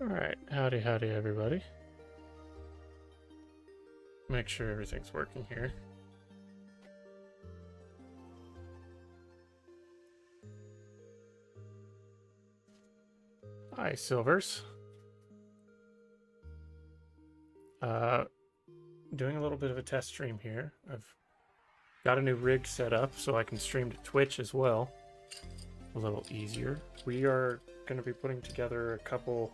Alright, howdy everybody. Make sure everything's working here. Hi, Silvers. Doing a little bit of a test stream here. I've got a new rig set up so I can stream to Twitch as well. A little easier. We are going to be putting together a couple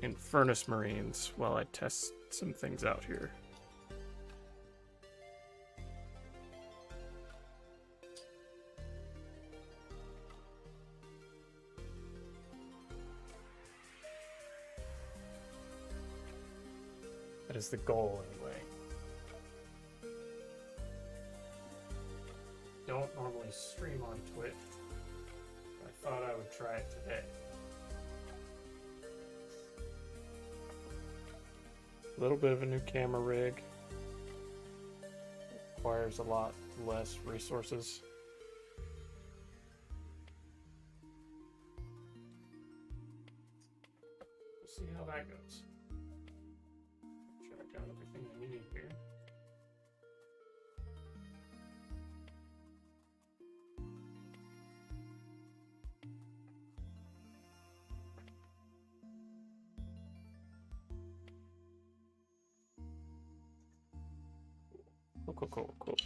infernus marines while I test some things out here. That is the goal, anyway. Don't normally stream on Twitch. I thought I would try it today. A little bit of a new camera rig. Requires a lot less resources. We'll see how that goes. Make sure I got everything I need here.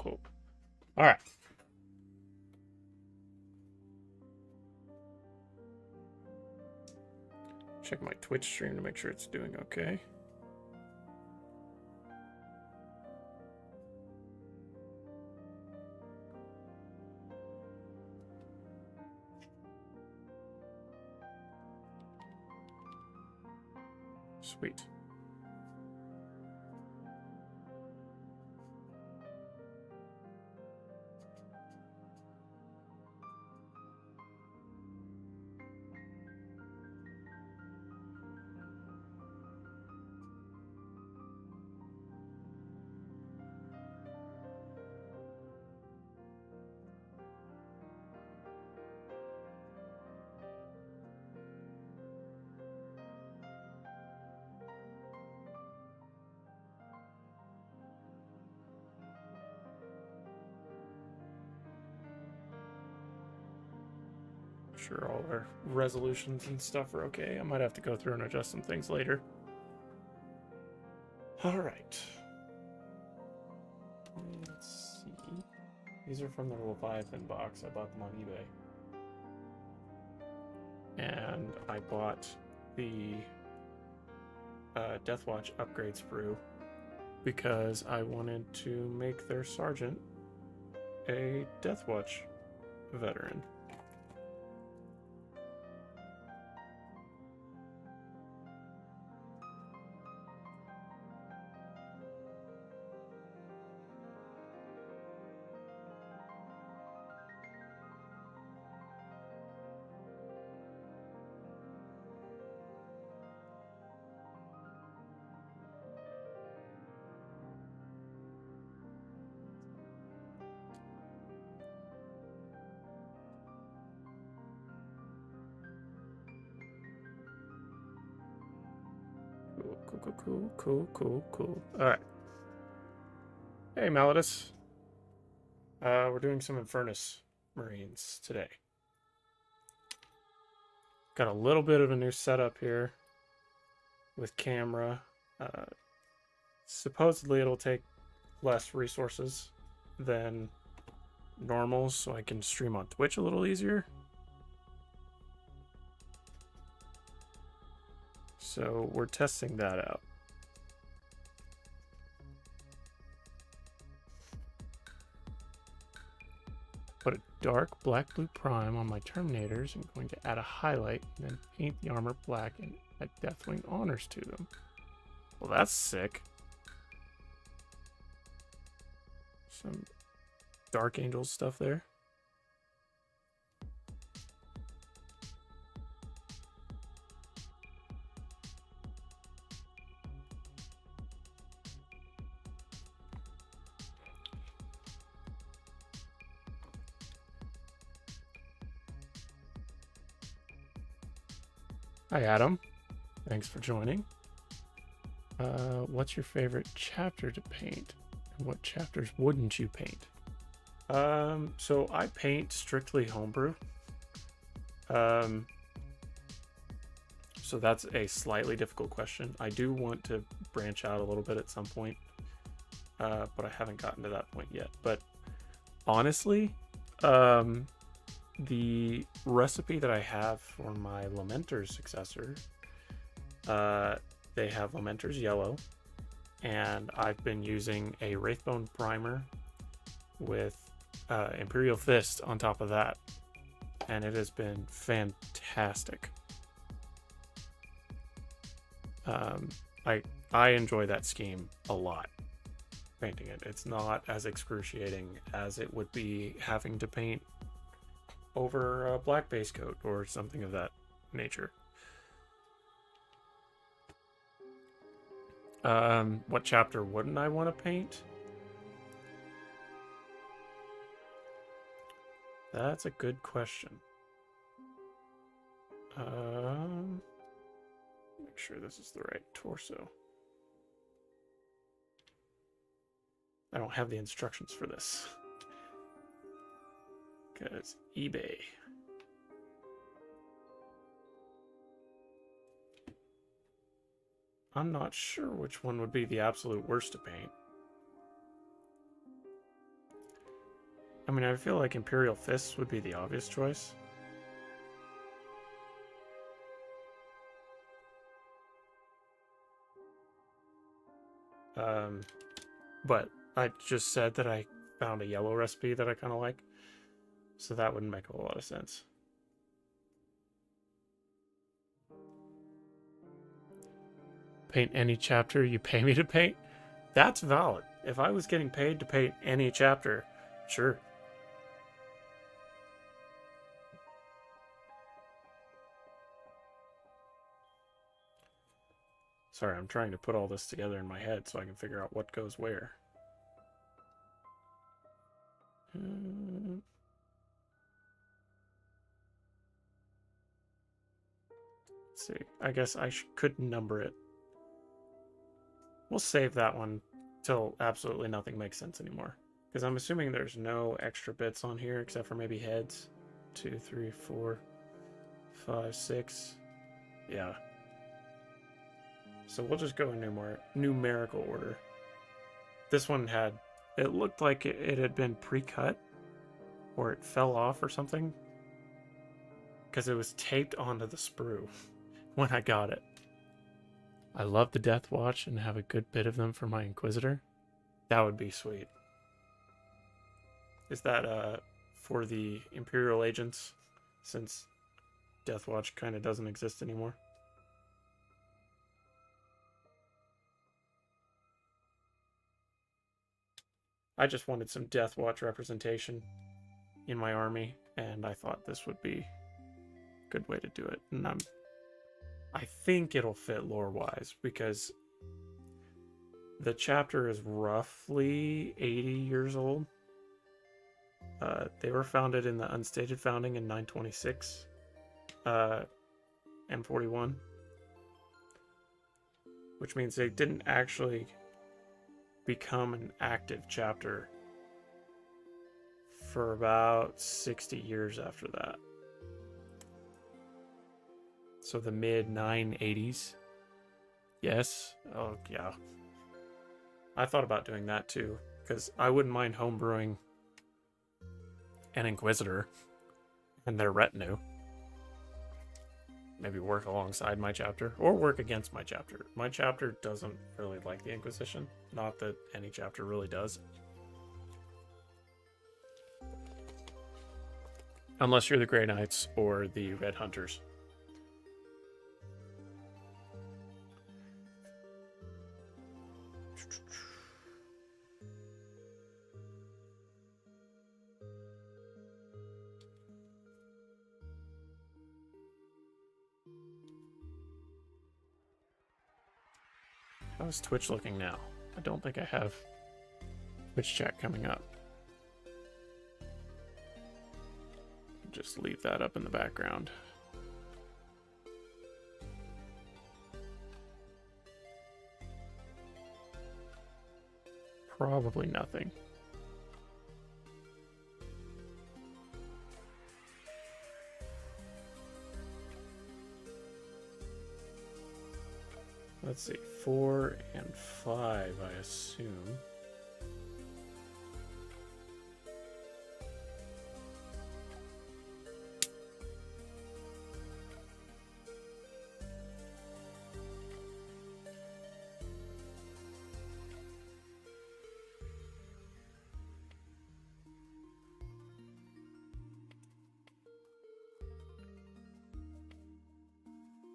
Cool. All right. Check my Twitch stream to make sure it's doing okay. Sweet. Sure all our resolutions and stuff are okay. I might have to go through and adjust some things later. All right. Let's see. These are from the Leviathan box. I bought them on eBay. And I bought the Deathwatch upgrade sprue because I wanted to make their sergeant a Deathwatch veteran. Cool. All right. Hey, Malidus. We're doing some Infernus Marines today. Got a little bit of a new setup here with camera. Supposedly it'll take less resources than normal, so I can stream on Twitch a little easier. So we're testing that out. Put a dark black blue prime on my Terminators. I'm going to add a highlight and then paint the armor black and add Deathwing honors to them. Well, that's sick. Some Dark Angels stuff there. Hi, Adam. Thanks for joining. What's your favorite chapter to paint? And what chapters wouldn't you paint? So I paint strictly homebrew. So that's a slightly difficult question. I do want to branch out a little bit at some point, but I haven't gotten to that point yet. But honestly, the recipe that I have for my Lamenter's successor, they have Lamenter's Yellow, and I've been using a Wraithbone primer with Imperial Fist on top of that, and it has been fantastic. I enjoy that scheme a lot, painting it. It's not as excruciating as it would be having to paint over a black base coat or something of that nature. What chapter wouldn't I want to paint? That's a good question. Make sure this is the right torso. I don't have the instructions for this. Because eBay. I'm not sure which one would be the absolute worst to paint. I mean, I feel like Imperial Fists would be the obvious choice. But I just said that I found a yellow recipe that I kind of like, so that wouldn't make a whole lot of sense. Paint any chapter you pay me to paint? That's valid. If I was getting paid to paint any chapter, sure. Sorry, I'm trying to put all this together in my head so I can figure out what goes where. Let's see. I guess I could number it. We'll save that one till absolutely nothing makes sense anymore. Because I'm assuming there's no extra bits on here except for maybe heads. 2, 3, 4, 5, 6. Yeah. So we'll just go in numerical order. This one had, it looked like it had been pre-cut, or it fell off or something, because it was taped onto the sprue when I got it. I love the Death Watch and have a good bit of them for my Inquisitor. That would be sweet. Is that for the Imperial agents, since Death Watch kind of doesn't exist anymore? I just wanted some Death Watch representation in my army, and I thought this would be a good way to do it. And I think it'll fit lore-wise, because the chapter is roughly 80 years old. They were founded in the Unstated Founding in 926 and 41, which means they didn't actually become an active chapter for about 60 years after that. So the mid 980s. Yes. Oh, yeah. I thought about doing that too, because I wouldn't mind homebrewing an Inquisitor and their retinue. Maybe work alongside my chapter, or work against my chapter. My chapter doesn't really like the Inquisition. Not that any chapter really does. Unless you're the Grey Knights or the Red Hunters. How's Twitch looking now? I don't think I have Twitch chat coming up. Just leave that up in the background. probably nothing. Let's see, 4 and 5, I assume.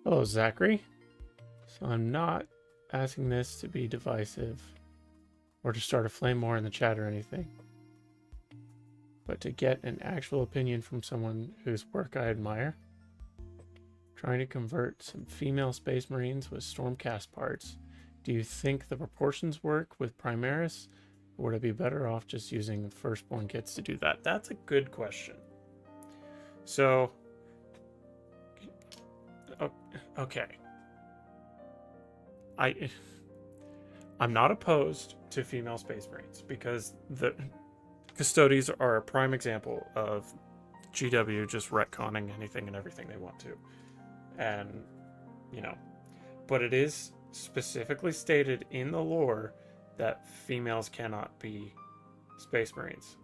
Hello, Zachary. So I'm not asking this to be divisive or to start a flame war in the chat or anything, but to get an actual opinion from someone whose work I admire. Trying to convert some female Space Marines with Stormcast parts. Do you think the proportions work with Primaris, or would I be better off just using Firstborn kits to do that? That's a good question. So, okay. I'm not opposed to female Space Marines because the Custodies are a prime example of GW just retconning anything and everything they want to. And, you know, but it is specifically stated in the lore that females cannot be Space Marines.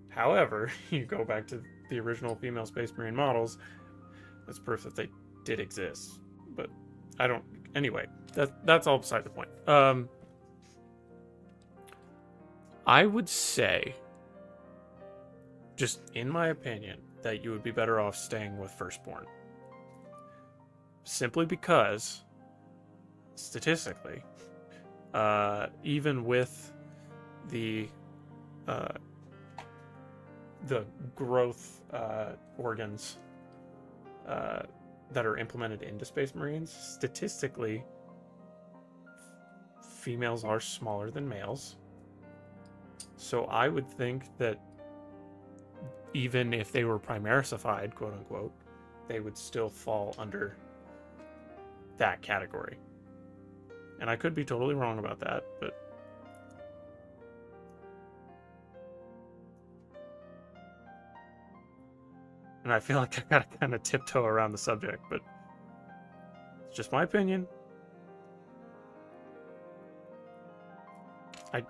However, you go back to the original female Space Marine models, that's proof that they did exist. But I don't, anyway, that's all beside the point. I would say, just in my opinion, that you would be better off staying with Firstborn. Simply because, statistically, even with the growth organs that are implemented into Space Marines, statistically, females are smaller than males. So I would think that even if they were primarisified, quote unquote, they would still fall under that category. And I could be totally wrong about that, but and I feel like I gotta kind of tiptoe around the subject, but it's just my opinion.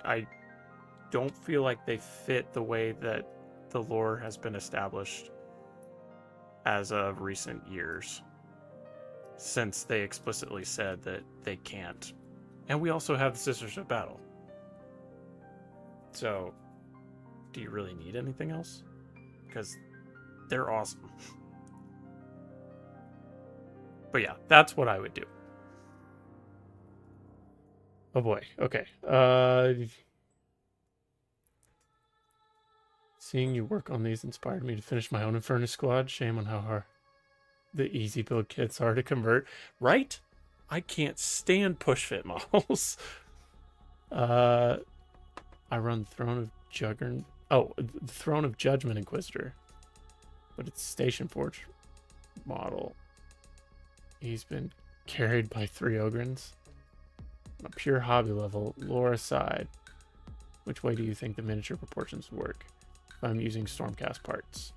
I don't feel like they fit the way that the lore has been established as of recent years, since they explicitly said that they can't. And we also have the Sisters of Battle. So, do you really need anything else? Because they're awesome. But yeah, that's what I would do. Oh boy, okay. Seeing you work on these inspired me to finish my own Infernus squad. Shame on how hard the easy build kits are to convert. Right? I can't stand push fit models. I run Throne of Juggernaut. Oh, the Throne of Judgment Inquisitor. But it's Station Forge model. He's been carried by 3 Ogrins. On a pure hobby level, lore aside, which way do you think the miniature proportions work if I'm using Stormcast parts?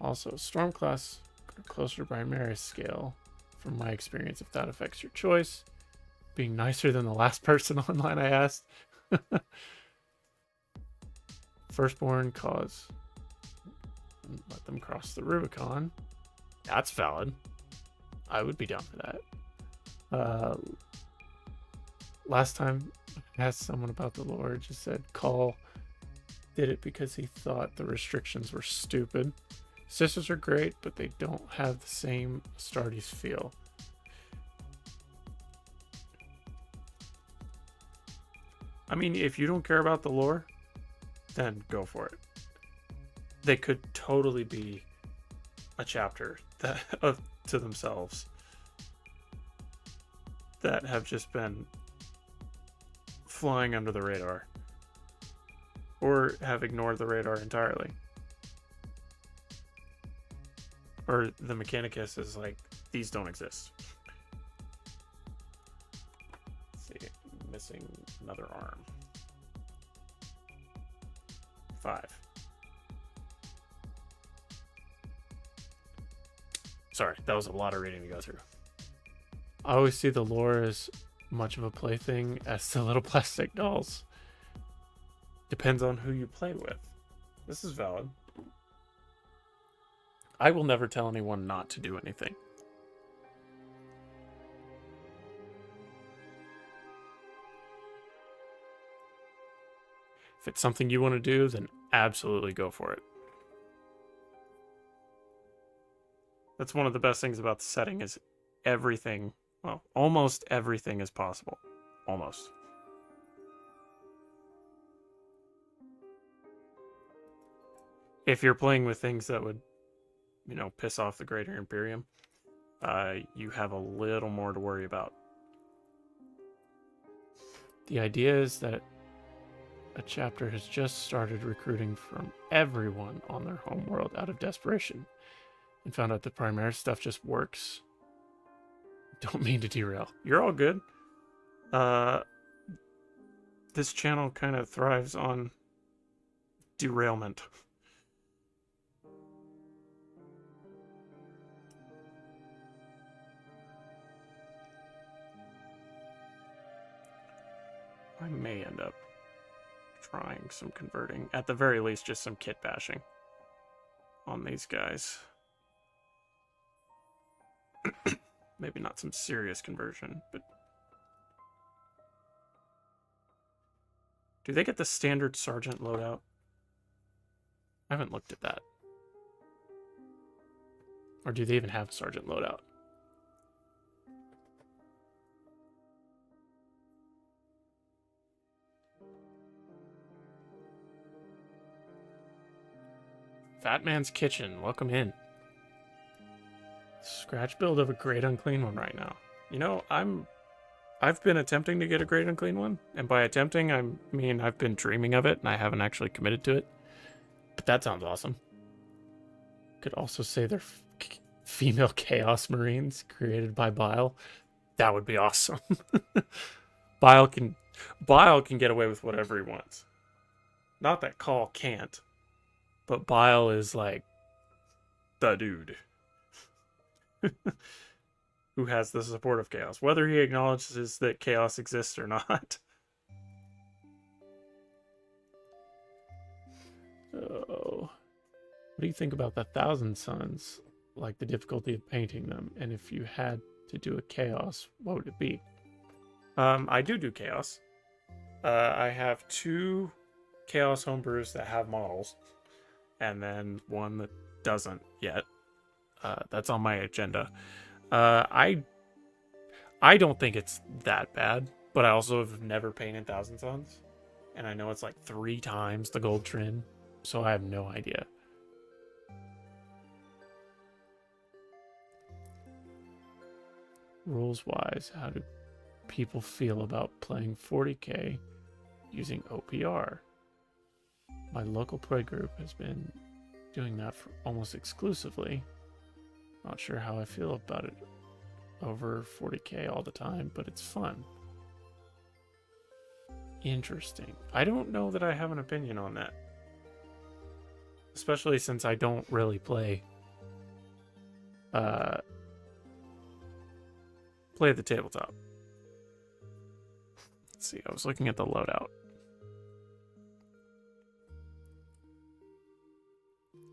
Also, Stormclass are closer to Primaris scale, from my experience, if that affects your choice. Being nicer than the last person online I asked. Firstborn cause. Let them cross the Rubicon. That's valid. I would be down for that. Last time I asked someone about the lore, just said Call did it because he thought the restrictions were stupid. Sisters are great, but they don't have the same Astartes feel. I mean, if you don't care about the lore, then go for it. They could totally be a chapter that to themselves that have just been flying under the radar or have ignored the radar entirely. Or the Mechanicus is like, these don't exist. Let's see, missing another arm. 5. Sorry, that was a lot of reading to go through. I always see the lore as much of a plaything as the little plastic dolls. Depends on who you play with. This is valid. I will never tell anyone not to do anything. If it's something you want to do, then absolutely go for it. That's one of the best things about the setting is everything, well, almost everything is possible. Almost. If you're playing with things that would, you know, piss off the Greater Imperium, you have a little more to worry about. The idea is that a chapter has just started recruiting from everyone on their homeworld out of desperation and found out the Primarch stuff just works. Don't mean to derail. You're all good. This channel kind of thrives on derailment. I may end up trying some converting. At the very least, just some kit bashing on these guys. Maybe not some serious conversion, but... Do they get the standard sergeant loadout? I haven't looked at that. Or do they even have a sergeant loadout? Fat Man's Kitchen, welcome in. Scratch build of a Great Unclean One right now. You know, I've been attempting to get a Great Unclean One, and by attempting, I mean I've been dreaming of it, and I haven't actually committed to it. But that sounds awesome. Could also say they're female Chaos Marines created by Bile. That would be awesome. Bile can get away with whatever he wants. Not that Call can't. But Bile is like the dude who has the support of Chaos, whether he acknowledges that Chaos exists or not. Oh, what do you think about the Thousand Suns? Like the difficulty of painting them, and if you had to do a Chaos, what would it be? I do Chaos. I have 2 Chaos homebrews that have models. And then one that doesn't yet. That's on my agenda. I don't think it's that bad, but I also have never painted Thousand Suns. And I know it's like 3 times the gold trim, so I have no idea. Rules-wise, how do people feel about playing 40k using OPR? My local play group has been doing that for almost exclusively. Not sure how I feel about it over 40k all the time, but it's fun. Interesting. I don't know that I have an opinion on that. Especially since I don't really play the tabletop. Let's see, I was looking at the loadout.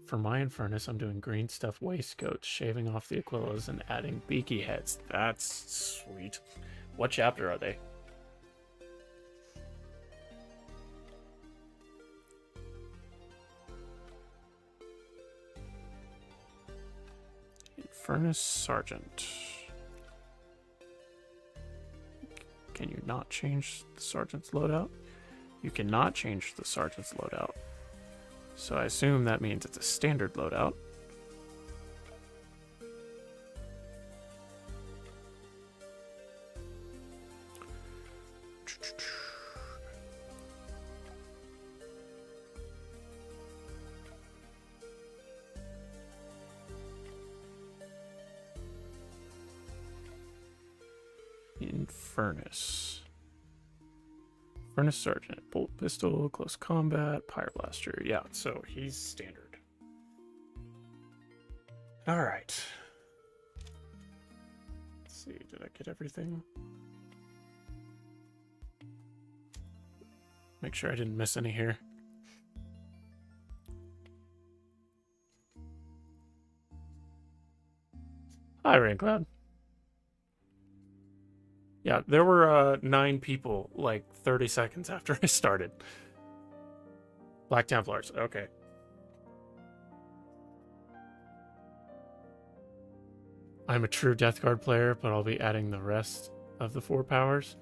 For my infernus, I'm doing green stuff waistcoats, shaving off the Aquillas, and adding beaky heads. That's sweet. What chapter are they? Infernus Sergeant. Can you not change the Sergeant's loadout? You cannot change the Sergeant's loadout. So I assume that means it's a standard loadout. Infernus. Furnace Sergeant, bolt pistol, close combat, pyroblaster. Yeah, so he's standard. All right. Let's see, did I get everything? Make sure I didn't miss any here. Hi, Raincloud. Yeah, there were 9 people like 30 seconds after I started. Black Templars, okay. I'm a true Death Guard player, but I'll be adding the rest of the 4 powers.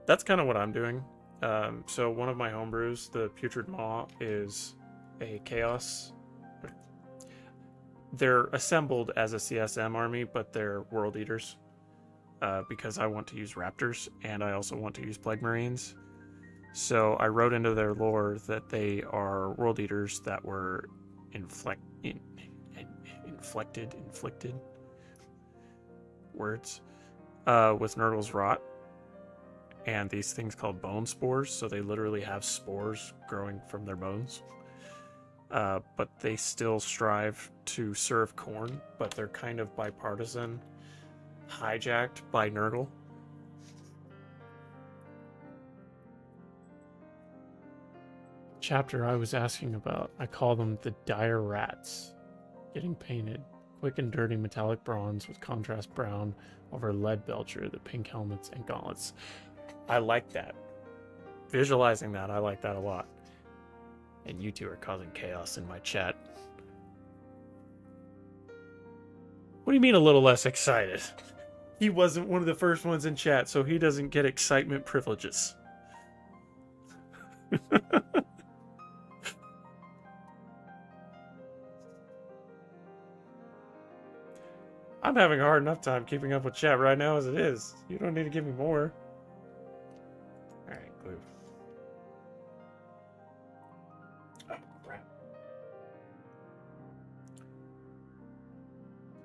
That's kind of what I'm doing. So one of my homebrews, the Putrid Maw, is a Chaos. They're assembled as a CSM army, but they're World Eaters. Because I want to use Raptors, and I also want to use Plague Marines. So I wrote into their lore that they are World Eaters that were inflicted words with Nurgle's Rot, and these things called bone spores, so they literally have spores growing from their bones. But they still strive to serve Khorne, but they're kind of bipartisan, hijacked by Nurgle. Chapter I was asking about, I call them the dire rats. Getting painted. Quick and dirty metallic bronze with contrast brown over lead belcher, the pink helmets and gauntlets. I like that. Visualizing that, I like that a lot. And you two are causing chaos in my chat. What do you mean a little less excited? He wasn't one of the first ones in chat, so he doesn't get excitement privileges. I'm having a hard enough time keeping up with chat right now as it is. You don't need to give me more. Alright, glue. Oh, crap.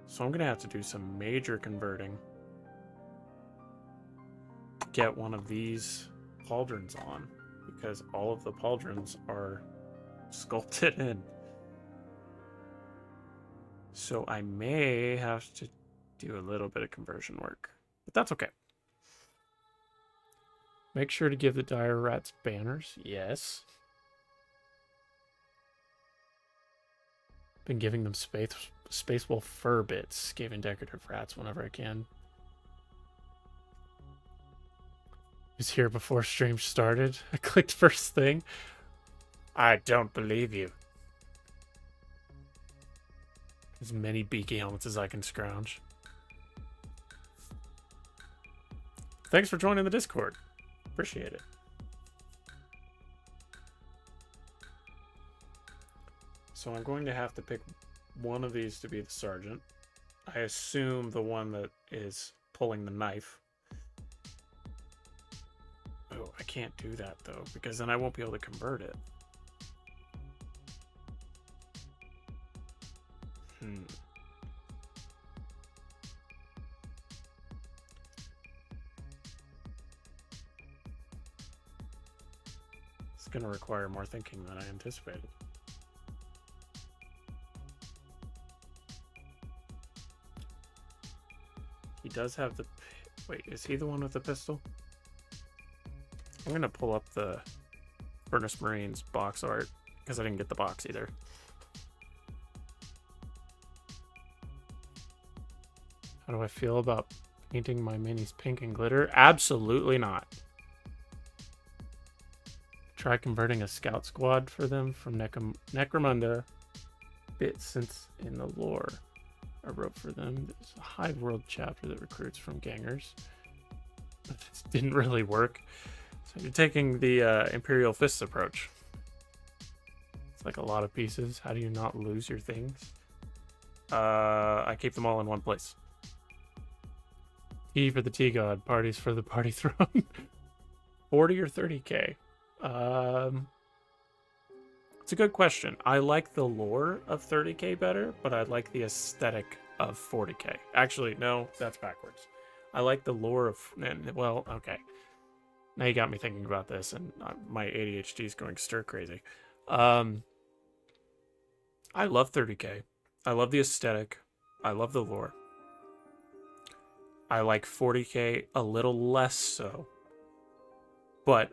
So I'm going to have to do some major converting. Get one of these pauldrons on, because all of the pauldrons are sculpted in. So I may have to do a little bit of conversion work, but that's okay. Make sure to give the dire rats banners. Yes. Been giving them space wolf fur bits, giving decorative rats whenever I can. Was here before stream started. I clicked first thing. I don't believe you. As many beaky helmets as I can scrounge. Thanks for joining the Discord. Appreciate it. So I'm going to have to pick one of these to be the sergeant. I assume the one that is pulling the knife. Oh, I can't do that though, because then I won't be able to convert it. It's going to require more thinking than I anticipated. He does have the... Wait, is he the one with the pistol? I'm going to pull up the Furnace Marines box art, because I didn't get the box either. How do I feel about painting my minis pink and glitter? Absolutely not. Try converting a scout squad for them from Necromunda bits, since in the lore I wrote for them. There's a Hive World chapter that recruits from gangers. But this didn't really work. So you're taking the Imperial Fists approach. It's like a lot of pieces. How do you not lose your things? I keep them all in one place. Tea for the tea god, parties for the party throne. 40 or 30k? It's a good question. I like the lore of 30k better, but I like the aesthetic of 40k. Actually, no, that's backwards. I like the lore of... Well, okay. Now you got me thinking about this, and my ADHD is going stir crazy. I love 30k. I love the aesthetic. I love the lore. I like 40k a little less so. But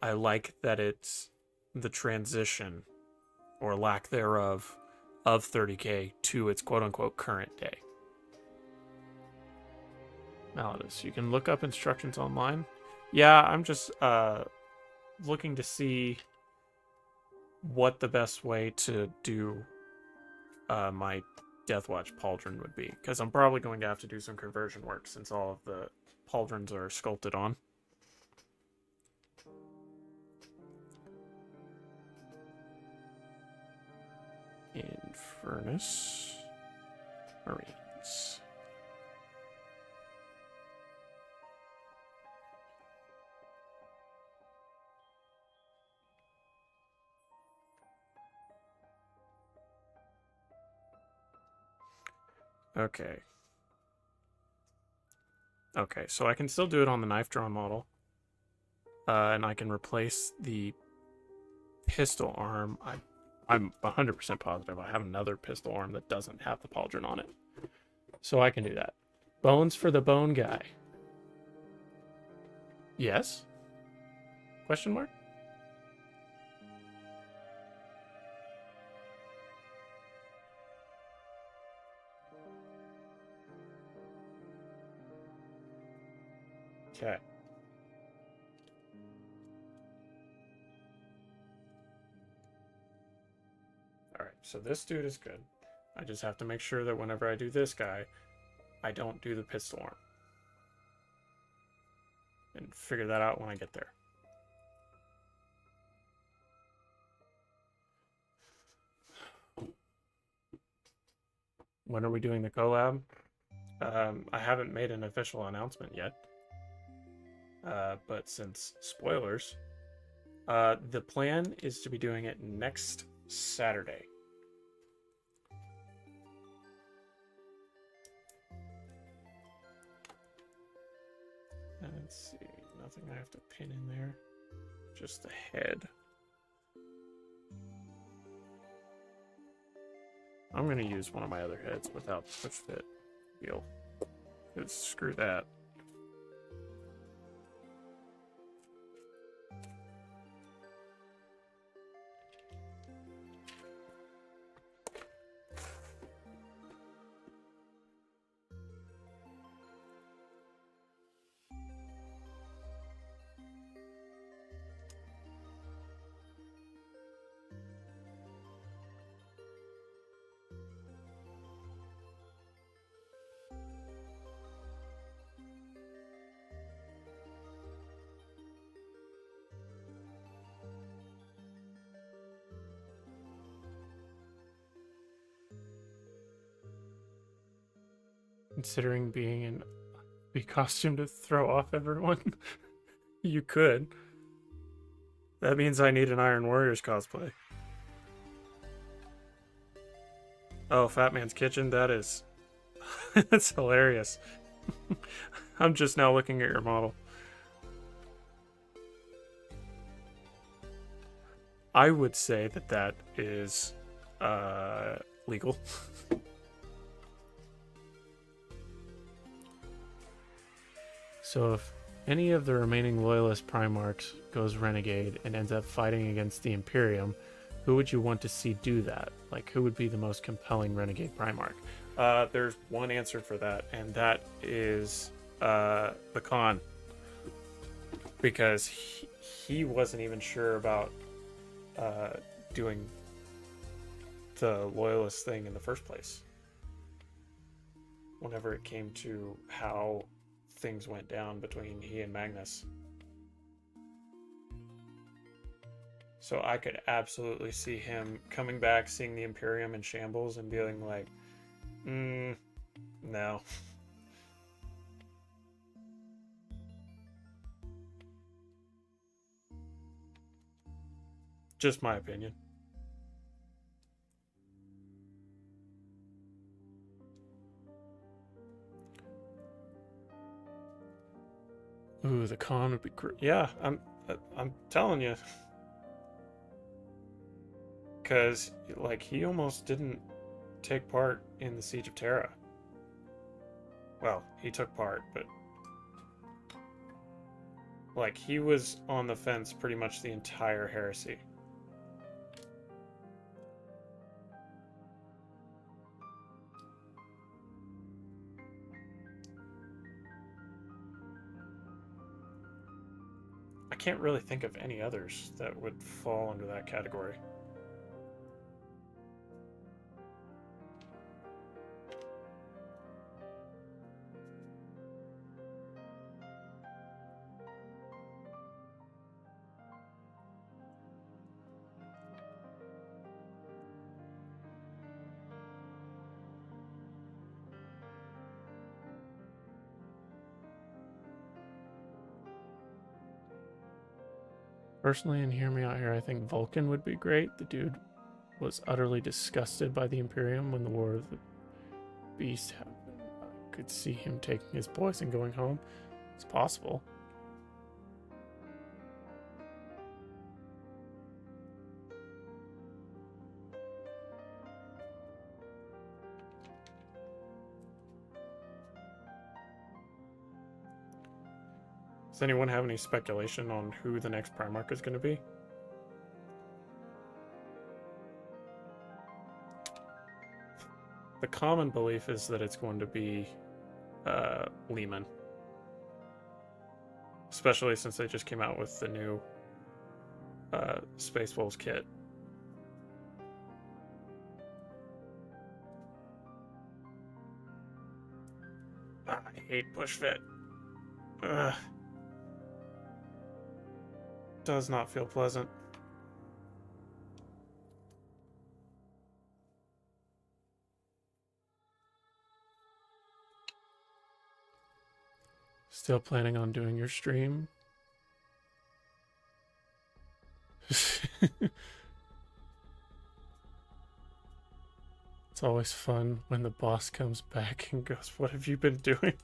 I like that it's the transition, or lack thereof, of 30k to its quote-unquote current day. Malladus, you can look up instructions online. Yeah, I'm just looking to see what the best way to do my Deathwatch pauldron would be, because I'm probably going to have to do some conversion work since all of the pauldrons are sculpted on. Infernus Marines. Okay. Okay, so I can still do it on the knife drawn model. And I can replace the pistol arm. I'm 100% positive I have another pistol arm that doesn't have the pauldron on it. So I can do that. Bones for the bone guy. Yes? Question mark? Okay. Alright, so this dude is good. I just have to make sure that whenever I do this guy, I don't do the pistol arm. And figure that out when I get there. When are we doing the collab? I haven't made an official announcement yet. But since spoilers, the plan is to be doing it next Saturday. Let's see, nothing I have to pin in there, just the head. I'm going to use one of my other heads without the push fit wheel. Screw that. Considering being in a costume to throw off everyone, you could. That means I need an Iron Warriors cosplay. Oh, Fat Man's Kitchen, that is... that's hilarious. I'm just now looking at your model. I would say that that is legal. So if any of the remaining loyalist Primarchs goes renegade and ends up fighting against the Imperium, who would you want to see do that? Like, who would be the most compelling renegade Primarch? There's one answer for that, and that is the Khan. Because he wasn't even sure about doing the loyalist thing in the first place. Whenever it came to how things went down between he and Magnus. So I could absolutely see him coming back, seeing the Imperium in shambles, and being like, no. Just my opinion. Ooh, the con would be great. Yeah, I'm telling you. Because, like, he almost didn't take part in the Siege of Terra. Well, he took part, but... like, he was on the fence pretty much the entire heresy. I can't really think of any others that would fall under that category. Personally, and hear me out here, I think Vulcan would be great. The dude was utterly disgusted by the Imperium when the War of the Beast happened. I could see him taking his boys and going home. It's possible. Does anyone have any speculation on who the next Primarch is going to be? The common belief is that it's going to be Lehman. Especially since they just came out with the new Space Wolves kit. I hate push fit. Ugh. Does not feel pleasant. Still planning on doing your stream? It's always fun when the boss comes back and goes, "What have you been doing?"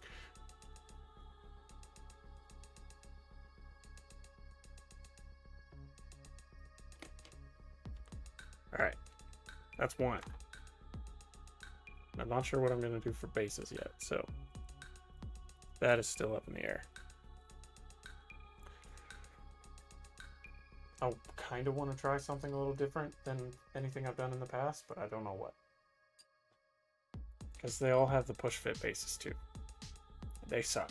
Alright. That's one. I'm not sure what I'm going to do for bases yet, so that is still up in the air. I kind of want to try something a little different than anything I've done in the past, but I don't know what. Because they all have the push fit bases too. They suck.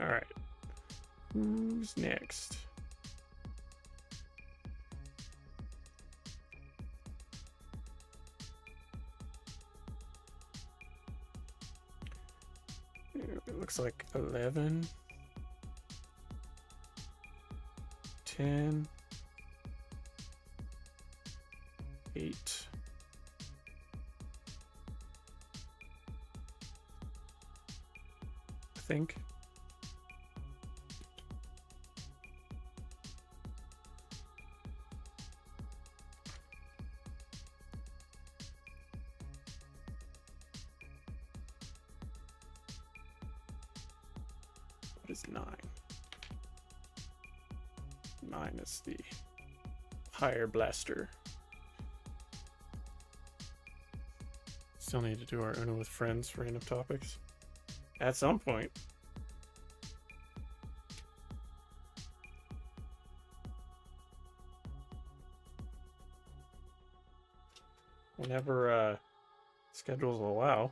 Alright. Who's next? It looks like 11, 10, 8. I think. What is 9? 9 is the higher blaster. Still need to do our Uno with friends random topics at some point. Whenever schedules allow.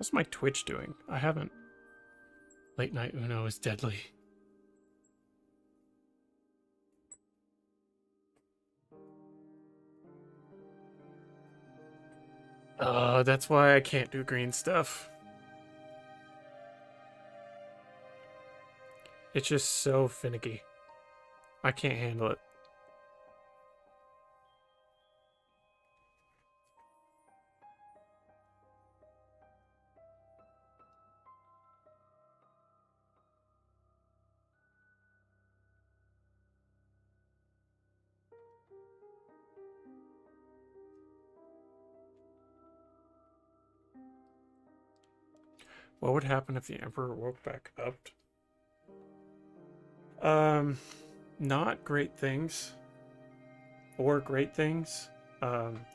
What's my Twitch doing? I haven't. Late night Uno is deadly. That's why I can't do green stuff. It's just so finicky. I can't handle it. What would happen if the Emperor woke back up? Not great things. Or great things.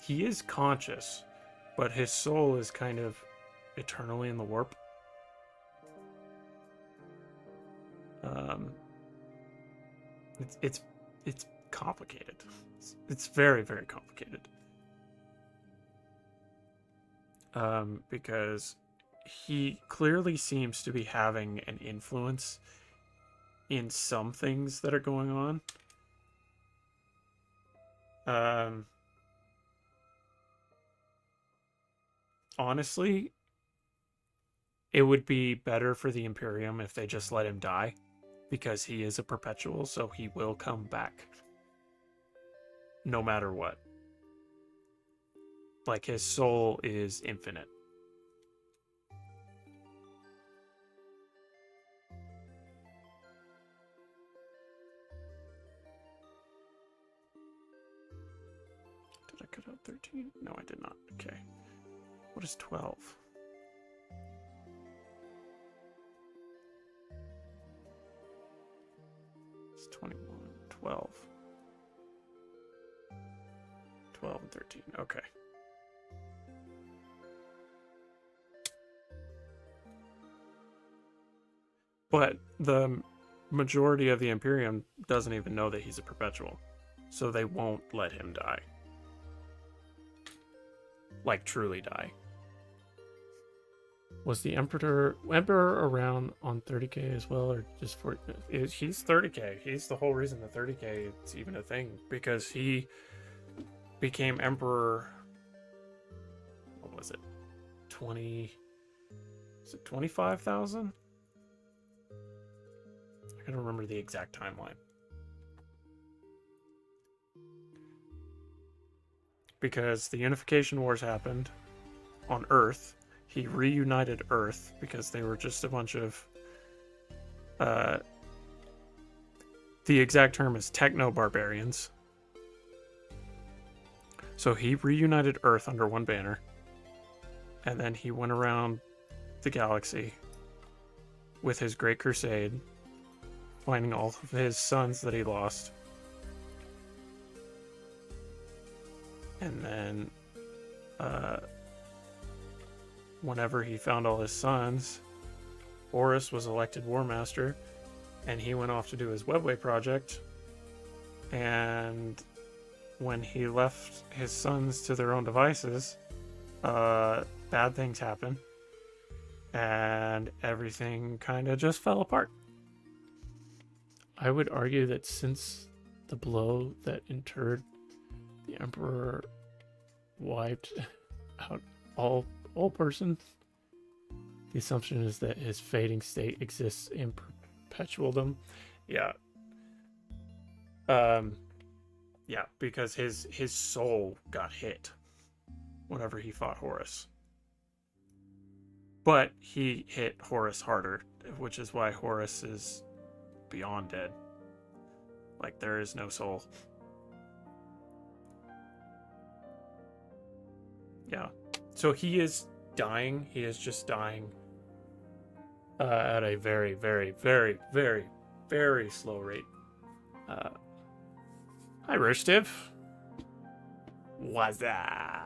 He is conscious, but his soul is kind of eternally in the warp. It's complicated. It's very, very complicated. Because he clearly seems to be having an influence in some things that are going on. Honestly, it would be better for the Imperium if they just let him die, because he is a perpetual, so he will come back no matter what. Like, his soul is infinite. Did I cut out 13? No, I did not. Okay. What is 12? It's 21, 12. 12 and 13. Okay. But the majority of the Imperium doesn't even know that he's a perpetual. So they won't let him die. Like, truly die. Was the Emperor around on 30k as well, or just for... He's 30k. He's the whole reason the 30k is even a thing. Because he became Emperor... What was it? 20... Is it 25,000? I don't remember the exact timeline. Because the Unification Wars happened on Earth. He reunited Earth because they were just a bunch of... the exact term is techno-barbarians. So he reunited Earth under one banner. And then he went around the galaxy with his Great Crusade, finding all of his sons that he lost. And then, whenever he found all his sons, Horus was elected War Master, and he went off to do his Webway project. And when he left his sons to their own devices, bad things happened, and everything kind of just fell apart. I would argue that since the blow that interred the Emperor wiped out all persons, the assumption is that his fading state exists in perpetualdom. Yeah. Yeah, because his soul got hit whenever he fought Horus. But he hit Horus harder, which is why Horus is beyond dead. Like, there is no soul. Yeah. So he is dying. He is just dying at a very, very, very, very, very slow rate. Hi, Roshtiv. What's that?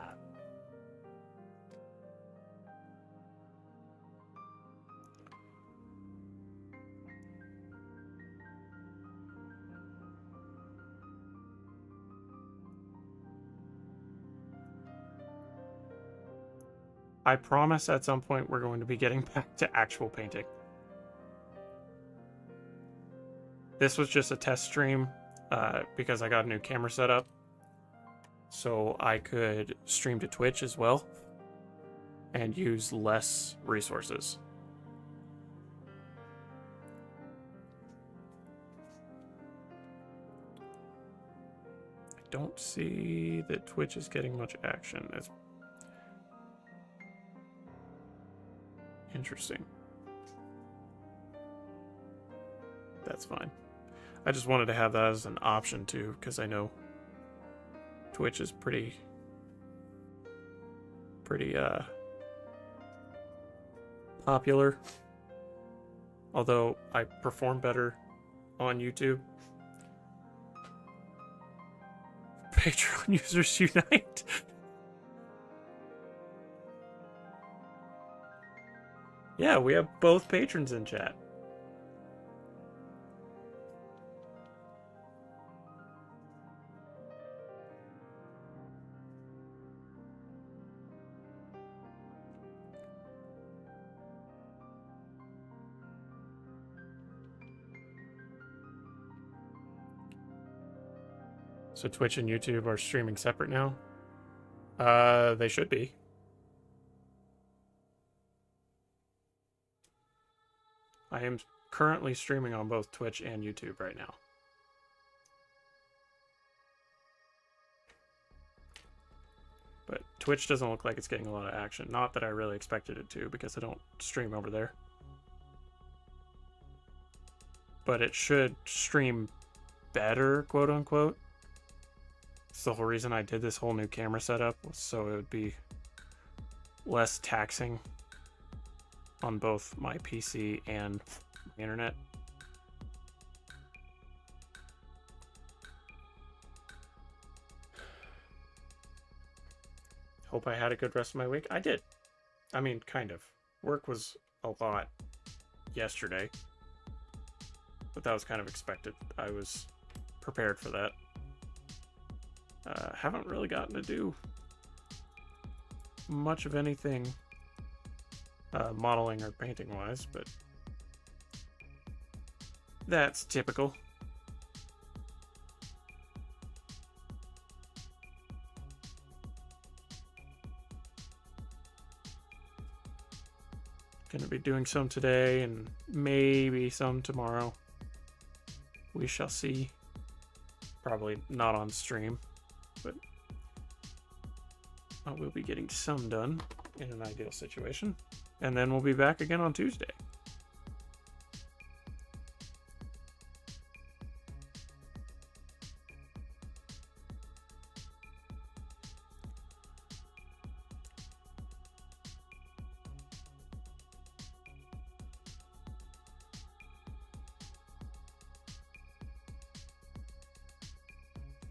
I promise at some point we're going to be getting back to actual painting. This was just a test stream because I got a new camera set up, so I could stream to Twitch as well and use less resources. I don't see that Twitch is getting much action. It's interesting. That's fine. I just wanted to have that as an option too, because I know Twitch is pretty popular. Although I perform better on YouTube. Patreon users unite. Yeah, we have both patrons in chat. So Twitch and YouTube are streaming separate now? They should be. I am currently streaming on both Twitch and YouTube right now. But Twitch doesn't look like it's getting a lot of action. Not that I really expected it to, because I don't stream over there. But it should stream better, quote unquote. It's the whole reason I did this whole new camera setup, was so it would be less taxing on both my PC and my internet. Hope I had a good rest of my week. I did. I mean, kind of. Work was a lot yesterday, but that was kind of expected. I was prepared for that. Haven't really gotten to do much of anything modeling or painting wise, but that's typical. Gonna be doing some today and maybe some tomorrow. We shall see. Probably not on stream, but I will be getting some done in an ideal situation. And then we'll be back again on Tuesday.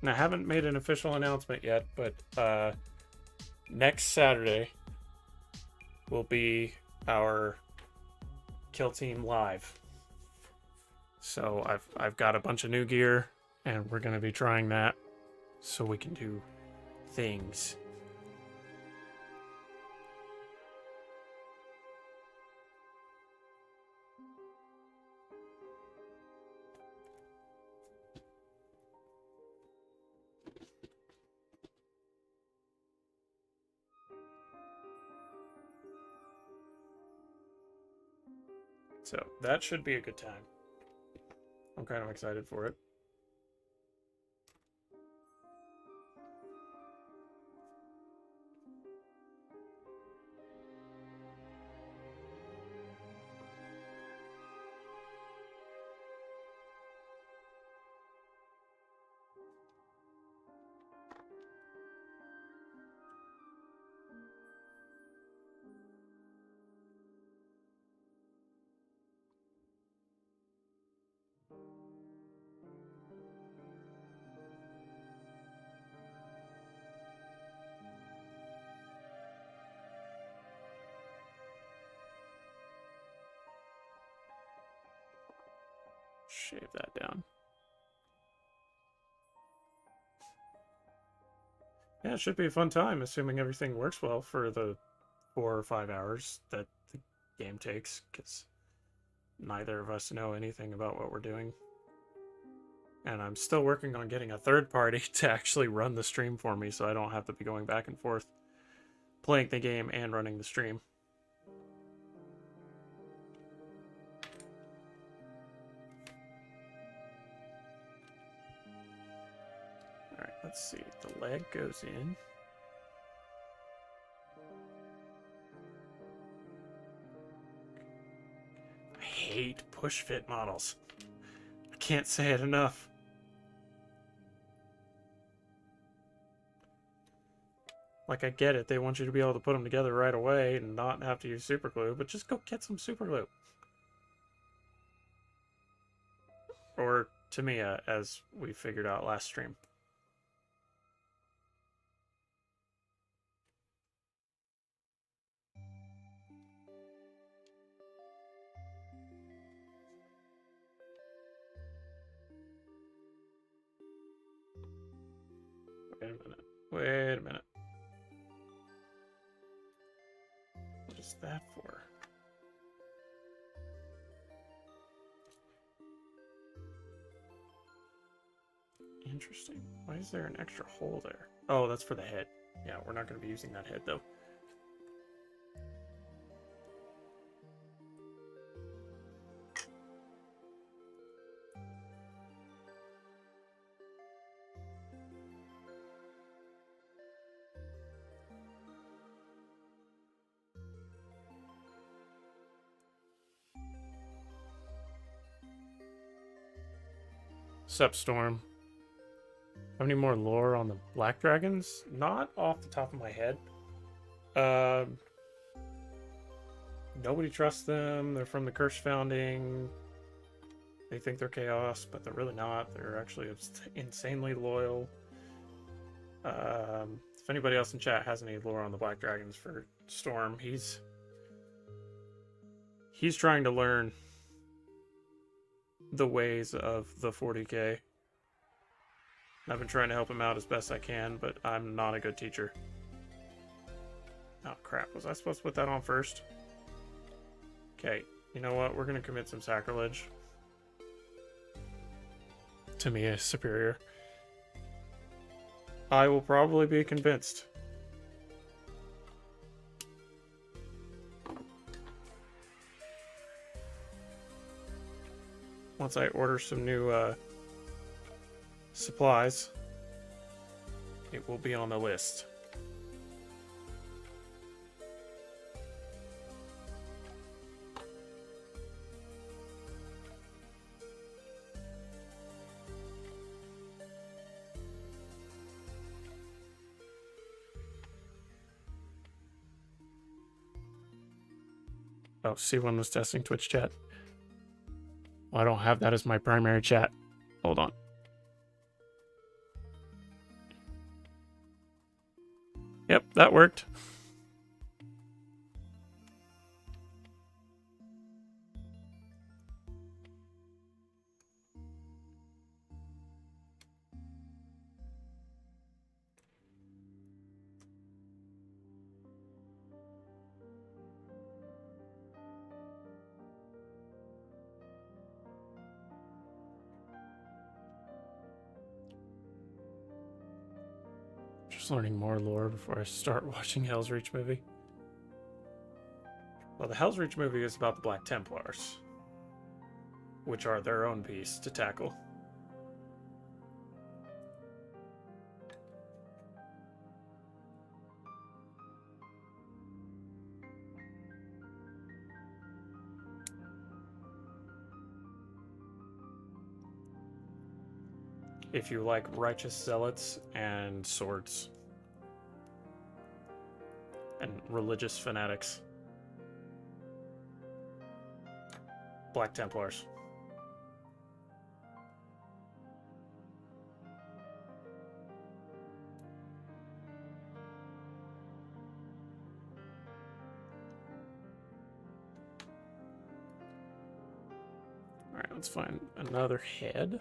And I haven't made an official announcement yet, but next Saturday will be our Kill Team Live. So I've got a bunch of new gear, and we're going to be trying that so we can do things. So that should be a good time. I'm kind of excited for it. Shave that down. Yeah, it should be a fun time, assuming everything works well for the 4 or 5 hours that the game takes, because neither of us know anything about what we're doing. And I'm still working on getting a third party to actually run the stream for me, so I don't have to be going back and forth playing the game and running the stream. Alright, let's see. The leg goes in. I hate push fit models. I can't say it enough. Like, I get it. They want you to be able to put them together right away and not have to use super glue, but just go get some super glue. Or Tamiya, as we figured out last stream. Wait a minute. Wait a minute. What is that for? Interesting. Why is there an extra hole there? Oh, that's for the head. Yeah, we're not going to be using that head, though. Sup, Storm. Have any more lore on the Black Dragons? Not off the top of my head. Nobody trusts them. They're from the Curse Founding. They think they're chaos, but they're really not. They're actually insanely loyal. If anybody else in chat has any lore on the Black Dragons for Storm, he's trying to learn the ways of the 40k. I've been trying to help him out as best I can, but I'm not a good teacher. Oh crap, was I supposed to put that on first? Okay, you know what? We're gonna commit some sacrilege. To me, is superior. I will probably be convinced. Once I order some new supplies, it will be on the list. Oh, C1 was testing Twitch chat. Well, I don't have that as my primary chat. Hold on. Yep, that worked. Just learning more lore before I start watching Hell's Reach movie. Well, the Hell's Reach movie is about the Black Templars, which are their own beast to tackle. If you like righteous zealots and swords and religious fanatics. Black Templars. Alright, let's find another head.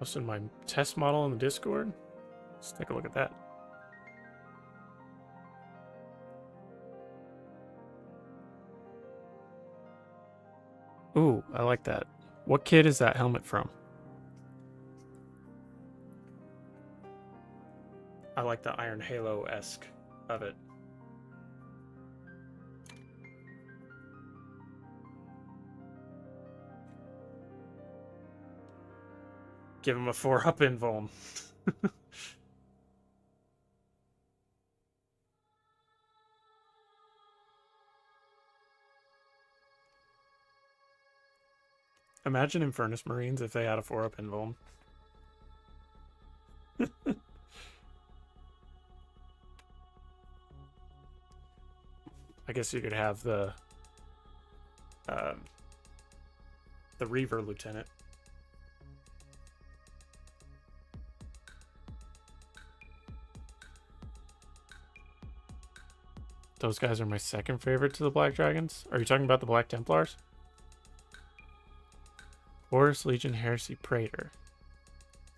Posted my test model in the Discord. Let's take a look at that. Ooh, I like that. What kid is that helmet from? I like the Iron Halo-esque of it. Give him a 4-up invuln. Imagine Infernus Marines if they had a 4-up invuln. I guess you could have the Reaver Lieutenant. Those guys are my second favorite to the Black Dragons. Are you talking about the Black Templars? Horus Legion Heresy Praetor.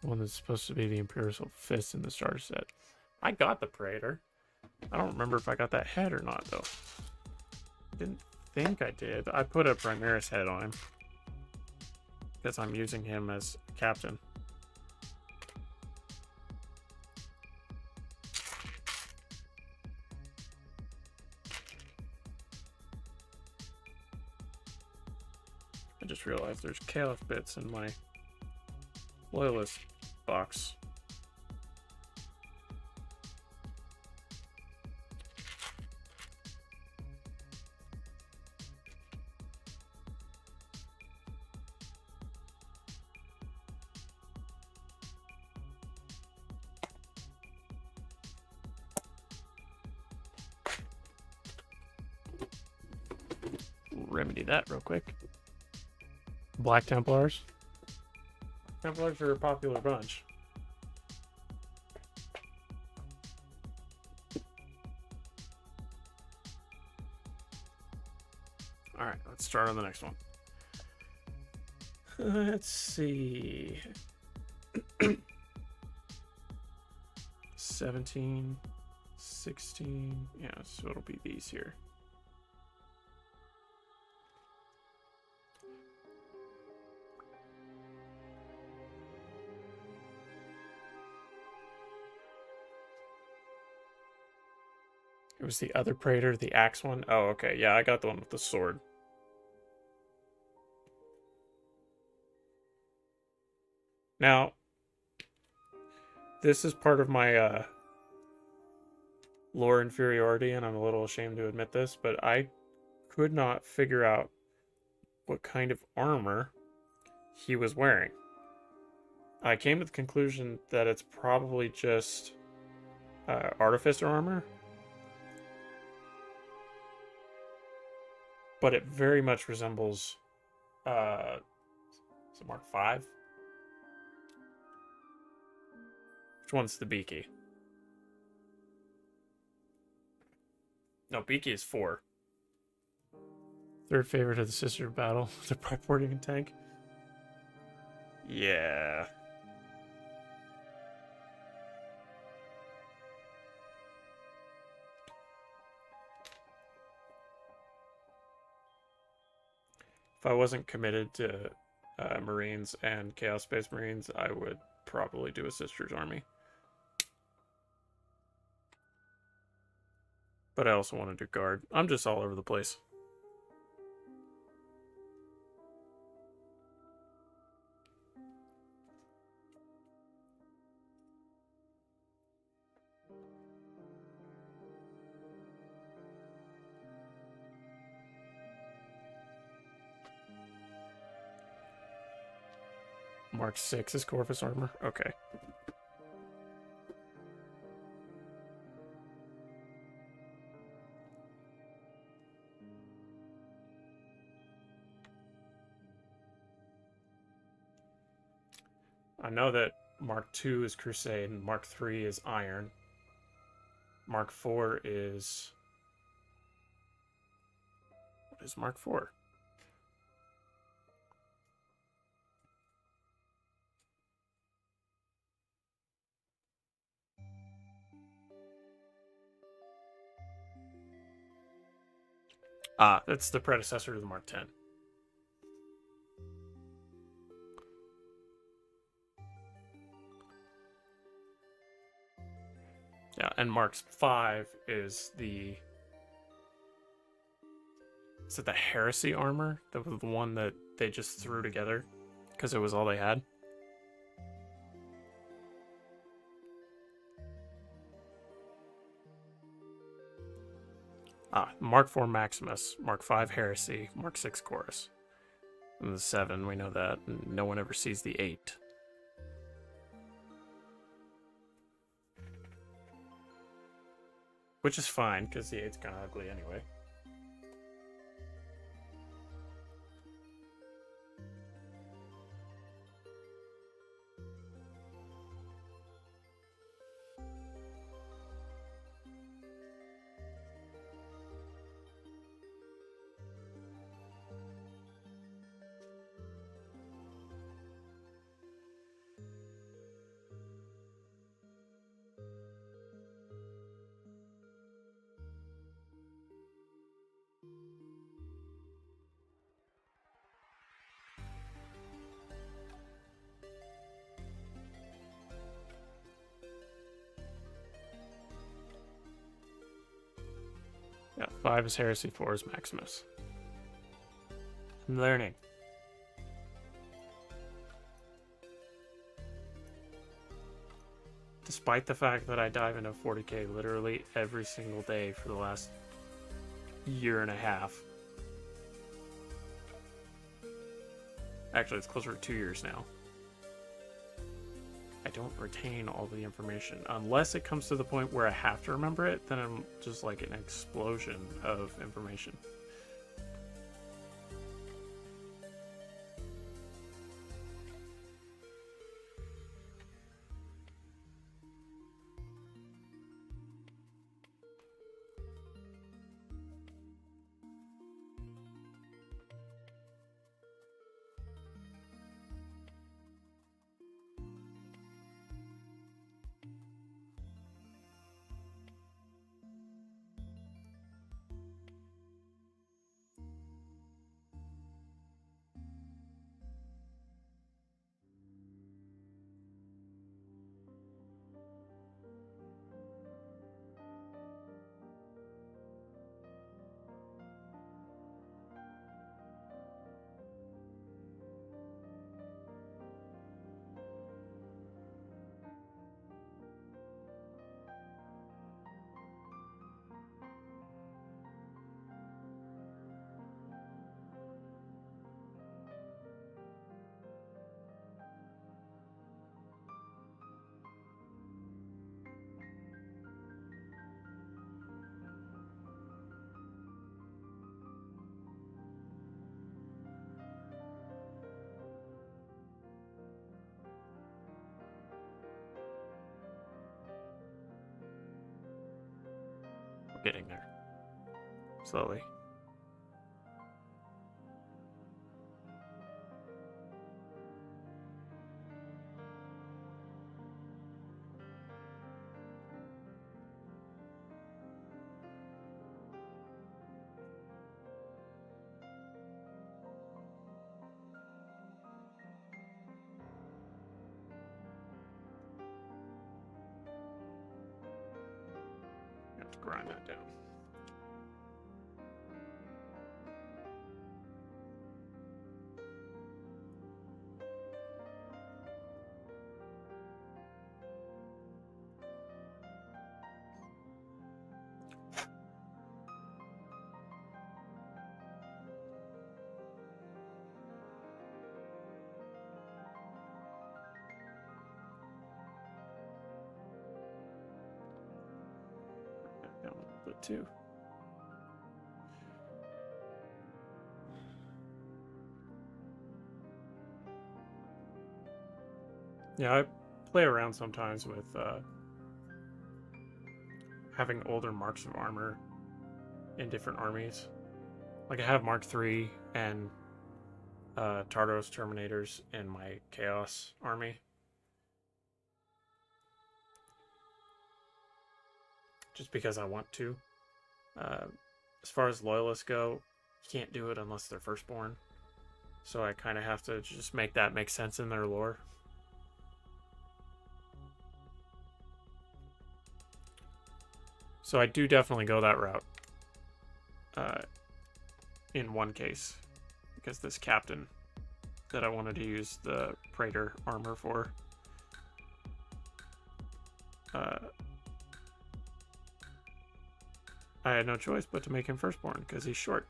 The one that's supposed to be the Imperial Fist in the starter set. I got the Praetor. I don't remember if I got that head or not, though. I didn't think I did. I put a Primaris head on him. Because I'm using him as captain. I just realized there's Chaos bits in my loyalist box. Remedy that real quick. Black Templars. Templars are a popular bunch. Alright, let's start on the next one. Let's see. 17, 16. Yeah, so it'll be these here. It was the other Praetor, the axe one. Oh, okay. Yeah, I got the one with the sword. Now, this is part of my lore inferiority, and I'm a little ashamed to admit this, but I could not figure out what kind of armor he was wearing. I came to the conclusion that it's probably just artificer armor. But it very much resembles is it Mark 5? Which one's the Beaky? No, Beaky is 4. Third favorite of the Sister of Battle, the Primordial tank. Yeah. If I wasn't committed to Marines and Chaos Space Marines, I would probably do a Sister's Army. But I also want to do Guard. I'm just all over the place. Mark 6 is Corvus armor. Okay. I know that Mark 2 is Crusade and Mark 3 is Iron. Mark 4 is... What is Mark 4? Ah, that's the predecessor to the Mark 10. Yeah, and Mark 5 is the... Is it the Heresy armor? That was the one that they just threw together because it was all they had? Ah, Mark 4 Maximus, Mark 5 Heresy, Mark 6 Chorus. And the 7, we know that. And no one ever sees the 8. Which is fine, because the 8's kind of ugly anyway. Yeah, 5 is Heresy, 4 is Maximus. I'm learning. Despite the fact that I dive into 40k literally every single day for the last year and a half. Actually, it's closer to 2 years now. I don't retain all the information. Unless it comes to the point where I have to remember it, then I'm just like an explosion of information. We're getting there. Slowly. Have to grind that down. Down a little bit too. Yeah, I play around sometimes with having older marks of armor in different armies. Like I have Mark III and Tardos Terminators in my Chaos army. Just because I want to. As far as loyalists go, You can't do it unless they're firstborn. So I kind of have to just make that make sense in their lore. So I do definitely go that route. In one case. Because this captain that I wanted to use the Praetor armor for. I had no choice but to make him firstborn because he's short.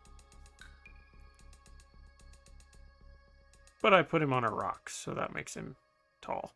But I put him on a rock, so that makes him tall.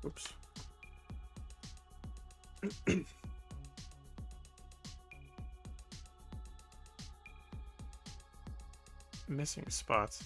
Oops. Missing spots.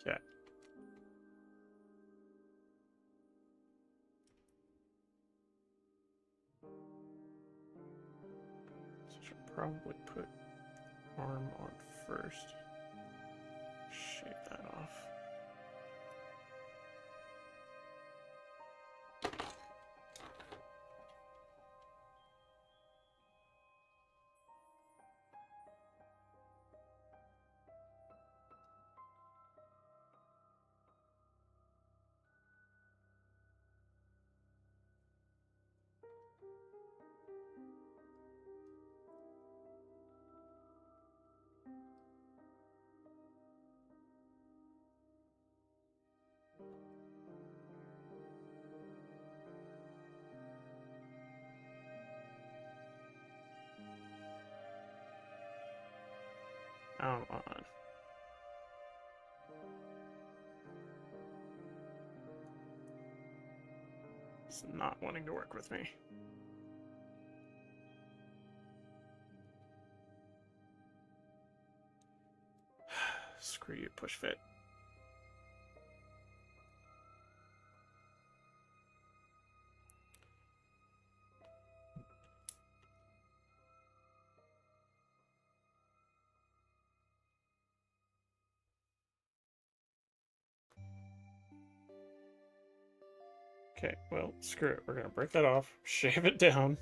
Okay. So I should probably put arm on first. Shave that off. Come on. It's not wanting to work with me. Screw you, push fit. Okay, well, screw it. We're gonna break that off, shave it down,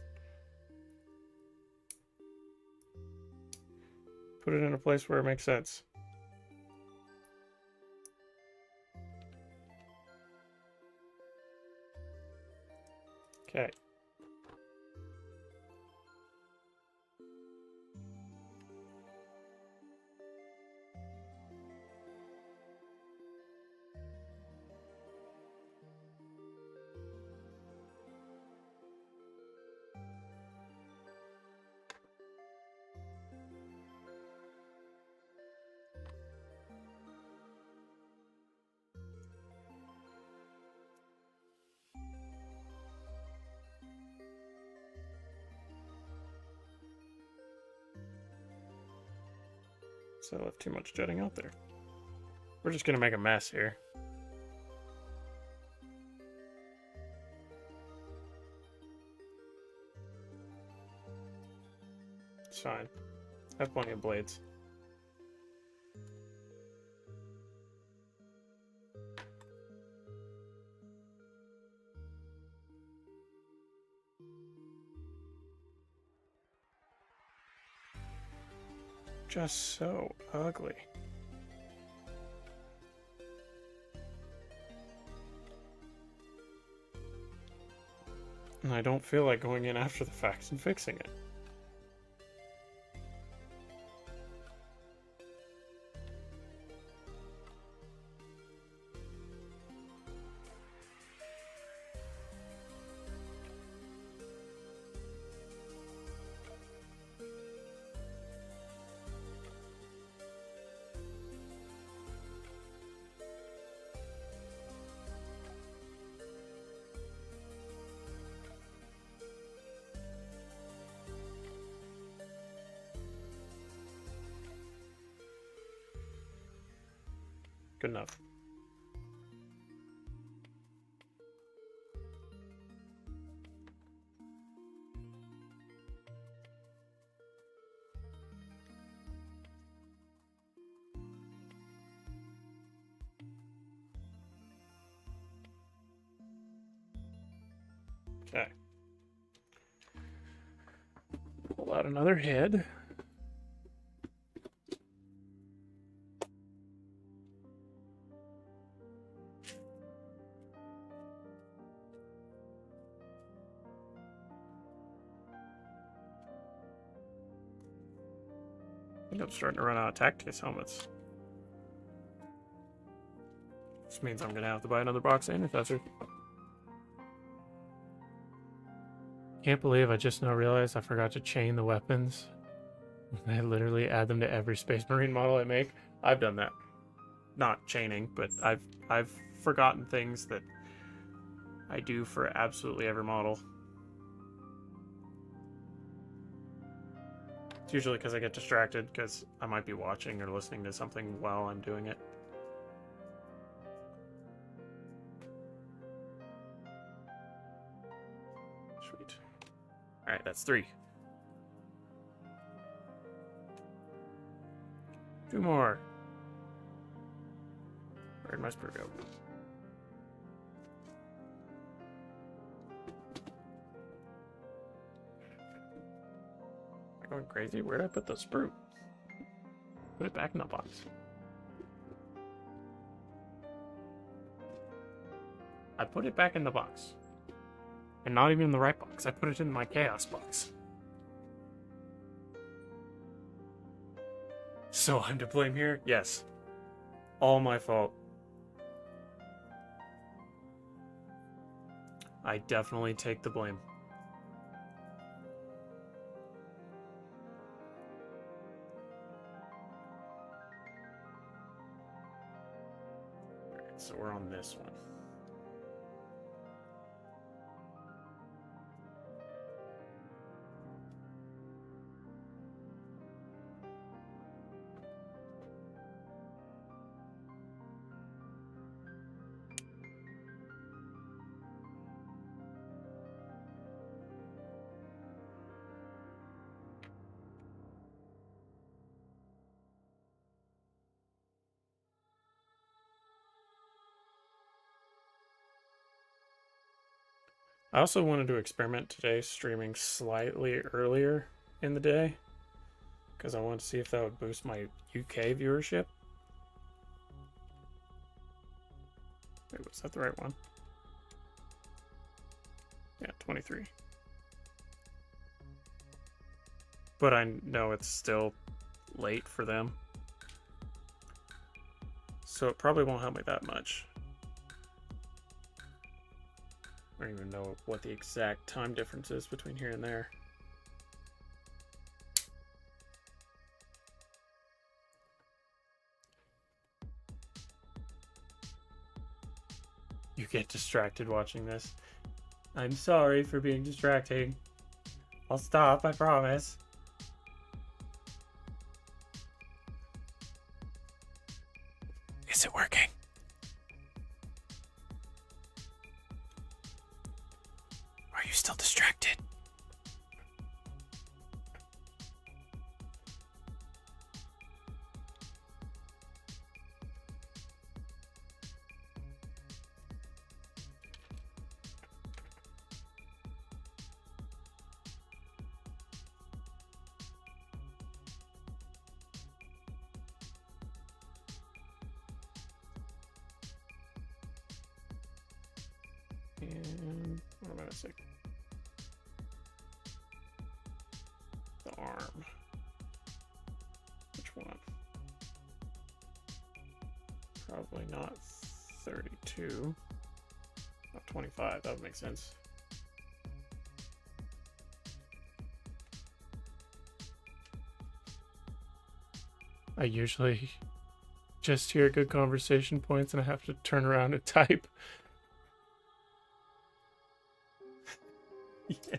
put it in a place where it makes sense. Okay. So I left too much jutting out there. We're just gonna make a mess here. It's fine. I have plenty of blades. Just so ugly. And I don't feel like going in after the fact and fixing it. Good enough. Okay. Pull out another head. I think I'm starting to run out of Tactics helmets. This means I'm gonna have to buy another box of Intercessor. Can't believe I just now realized I forgot to chain the weapons. I literally add them to every Space Marine model I make. I've done that. Not chaining, but I've forgotten things that I do for absolutely every model. It's usually because I get distracted because I might be watching or listening to something while I'm doing it. Sweet. Alright, that's 3. 2 more. Where'd my sprue go? Am I going crazy? Where'd I put the sprue? Put it back in the box. I put it back in the box. And not even in the right box. I put it in my chaos box. So I'm to blame here? Yes. All my fault. I definitely take the blame. Alright, so we're on this one. I also wanted to experiment today, streaming slightly earlier in the day, because I wanted to see if that would boost my UK viewership. Wait, was that the right one? Yeah, 23. But I know it's still late for them, so it probably won't help me that much. I don't even know what the exact time difference is between here and there. You get distracted watching this. I'm sorry for being distracting. I'll stop, I promise. Is it working? Are you still distracted? And what am I missing? The arm. Which one? Probably not 32. Not 25. That would make sense. I usually just hear good conversation points and I have to turn around and type. Yeah.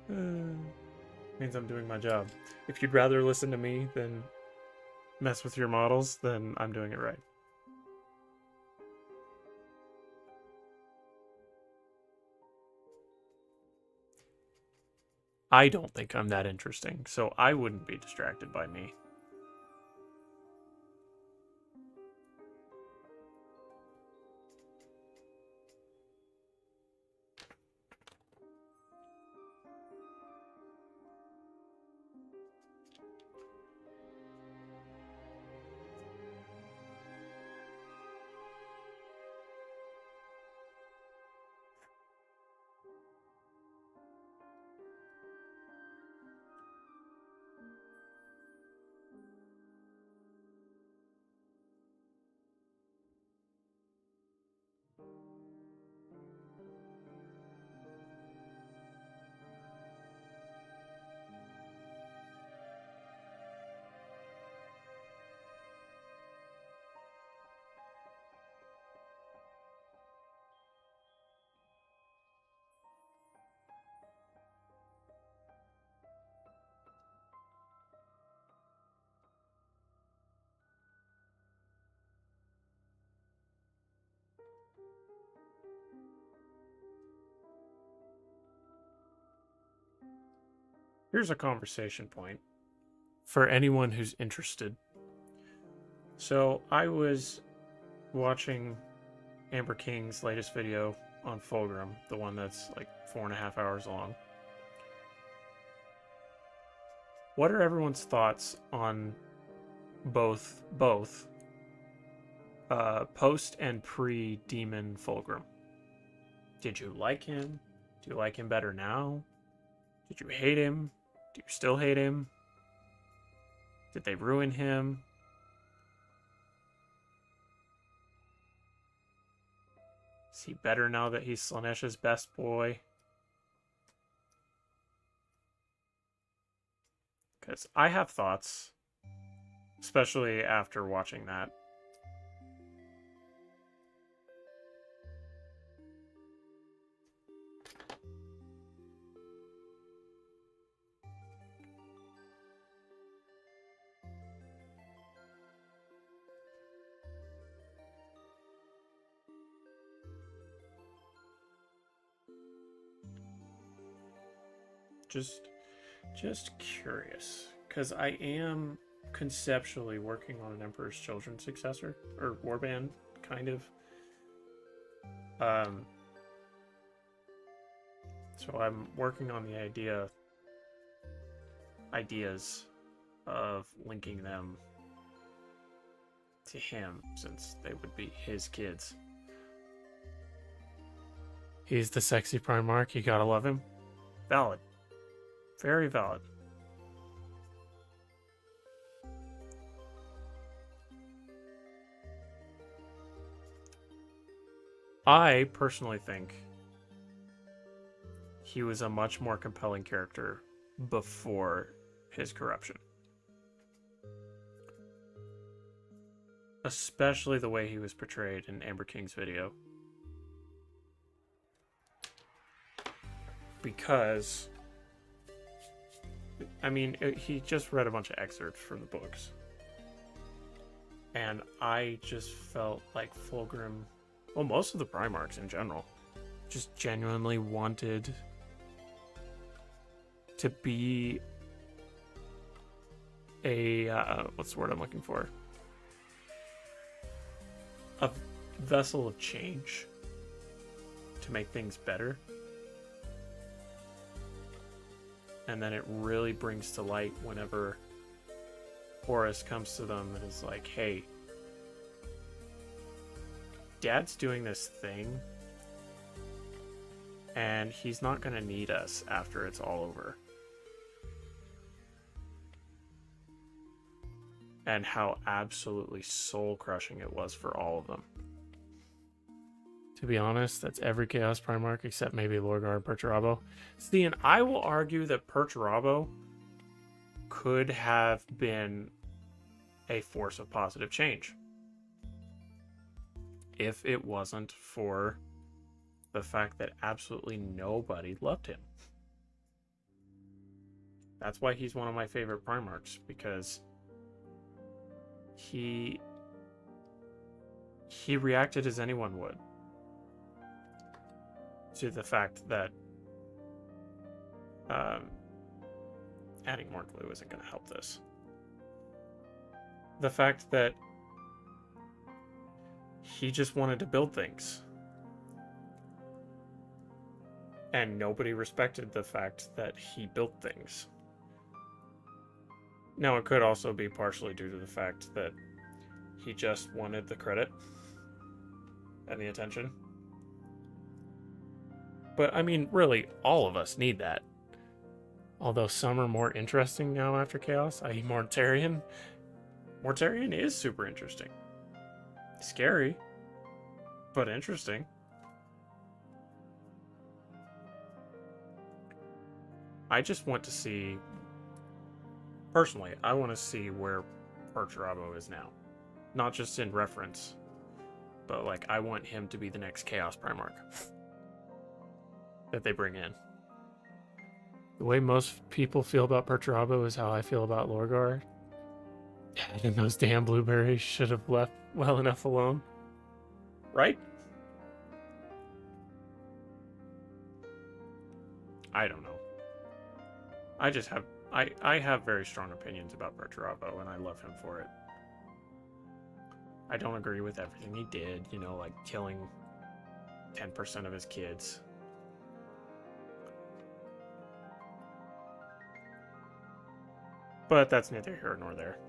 Means I'm doing my job. If you'd rather listen to me than mess with your models, then I'm doing it right. I don't think I'm that interesting, so I wouldn't be distracted by me. Here's a conversation point for anyone who's interested. So I was watching Amber King's latest video on Fulgrim, the one that's like 4.5 hours long. What are everyone's thoughts on both post and pre-demon Fulgrim? Did you like him? Do you like him better now? Did you hate him? Do you still hate him? Did they ruin him? Is he better now that he's Slaanesh's best boy? Because I have thoughts, especially after watching that. Just curious, because I am conceptually working on an Emperor's Children successor, or warband, kind of. So I'm working on the ideas of linking them to him, since they would be his kids. He's the sexy Primarch, you gotta love him. Valid. Very valid. I personally think he was a much more compelling character before his corruption. Especially the way he was portrayed in Amber King's video. Because, I mean, he just read a bunch of excerpts from the books. And I just felt like Fulgrim, well, most of the Primarchs in general, just genuinely wanted to be a, what's the word I'm looking for? A vessel of change to make things better. And then it really brings to light whenever Horus comes to them and is like, hey, Dad's doing this thing, and he's not going to need us after it's all over. And how absolutely soul-crushing it was for all of them. To be honest, that's every Chaos Primarch except maybe Lorgar and Perturabo. See, and I will argue that Perturabo could have been a force of positive change if it wasn't for the fact that absolutely nobody loved him. That's why he's one of my favorite Primarchs, because he reacted as anyone would to the fact that adding more glue isn't going to help this. The fact that he just wanted to build things. And nobody respected the fact that he built things. Now, it could also be partially due to the fact that he just wanted the credit and the attention. But, I mean, really, all of us need that. Although some are more interesting now after Chaos, i.e. Mortarion. Mortarion is super interesting. Scary, but interesting. I just want to see... Personally, I want to see where Perturabo is now. Not just in reference, but, like, I want him to be the next Chaos Primarch that they bring in. The way most people feel about Perturabo is how I feel about Lorgar. And those damn blueberries should have left well enough alone. Right? I don't know. I just have... I have very strong opinions about Perturabo, and I love him for it. I don't agree with everything he did, you know, like killing 10% of his kids. But that's neither here nor there.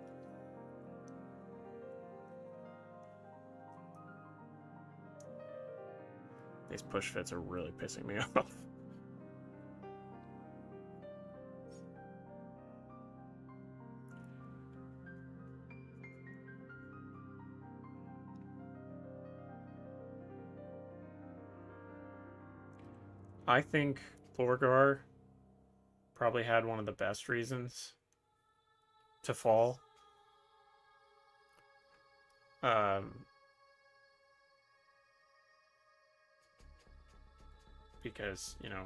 These push fits are really pissing me off. I think Lorgar probably had one of the best reasons to fall. Because, you know,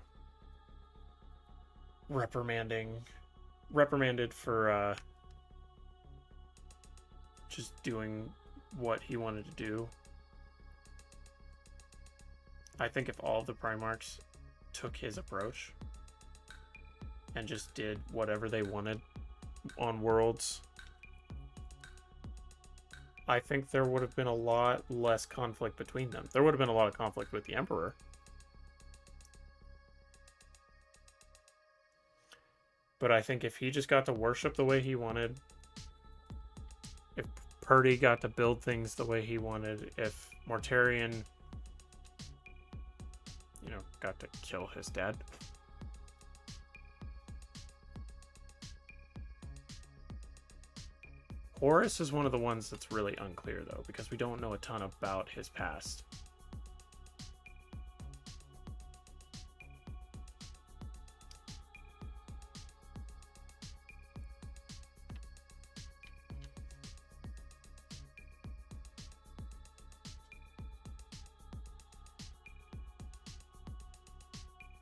reprimanded for just doing what he wanted to do. I think if all of the Primarchs took his approach and just did whatever they wanted on Worlds, I think there would have been a lot less conflict between them. There would have been a lot of conflict with the Emperor. But I think if he just got to worship the way he wanted, if Purdy got to build things the way he wanted, if Mortarion, you know, got to kill his dad. Horus is one of the ones that's really unclear, though, because we don't know a ton about his past.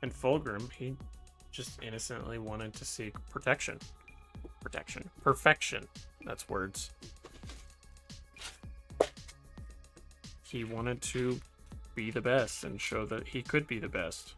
And Fulgrim, he just innocently wanted to seek protection. Perfection. That's words. he wanted to be the best and show that he could be the best.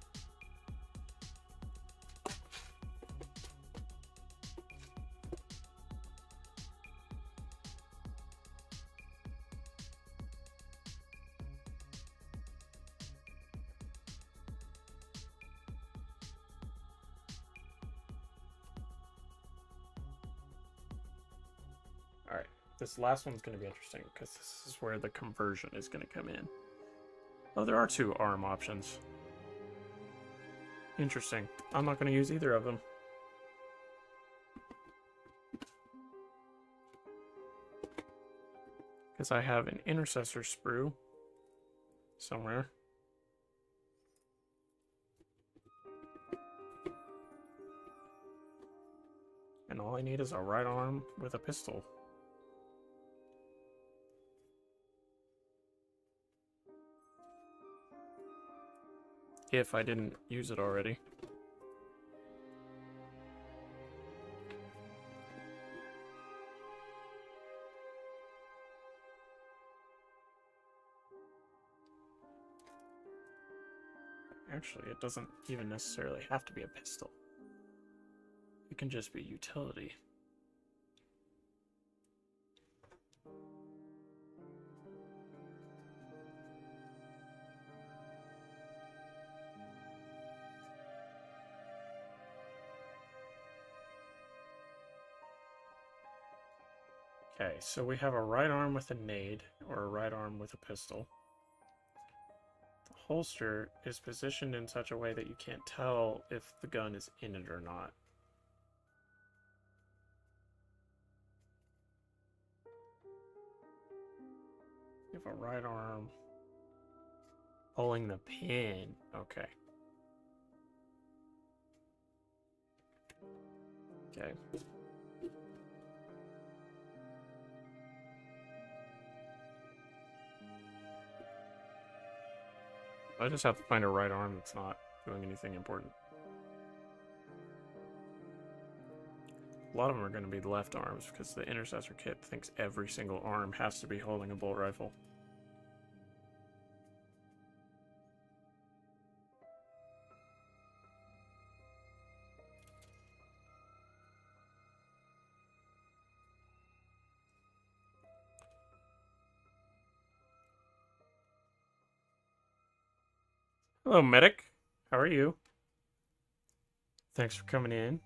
Alright, this last one's going to be interesting because this is where the conversion is going to come in. Oh, there are 2 arm options. Interesting. I'm not going to use either of them. Because I have an intercessor sprue somewhere. And all I need is a right arm with a pistol. If I didn't use it already. Actually, it doesn't even necessarily have to be a pistol. It can just be utility. Okay, so we have a right arm with a nade, or a right arm with a pistol. The holster is positioned in such a way that you can't tell if the gun is in it or not. You have a right arm pulling the pin. Okay. Okay. I just have to find a right arm that's not doing anything important. A lot of them are going to be left arms because the intercessor kit thinks every single arm has to be holding a bolt rifle. Hello, medic. How are you? Thanks for coming in.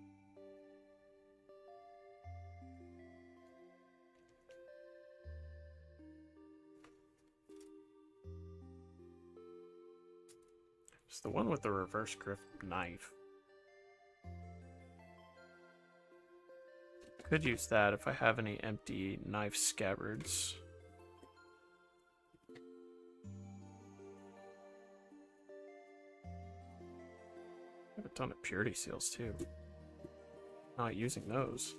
It's the one with the reverse grip knife. Could use that if I have any empty knife scabbards. I have a ton of purity seals too. Not using those.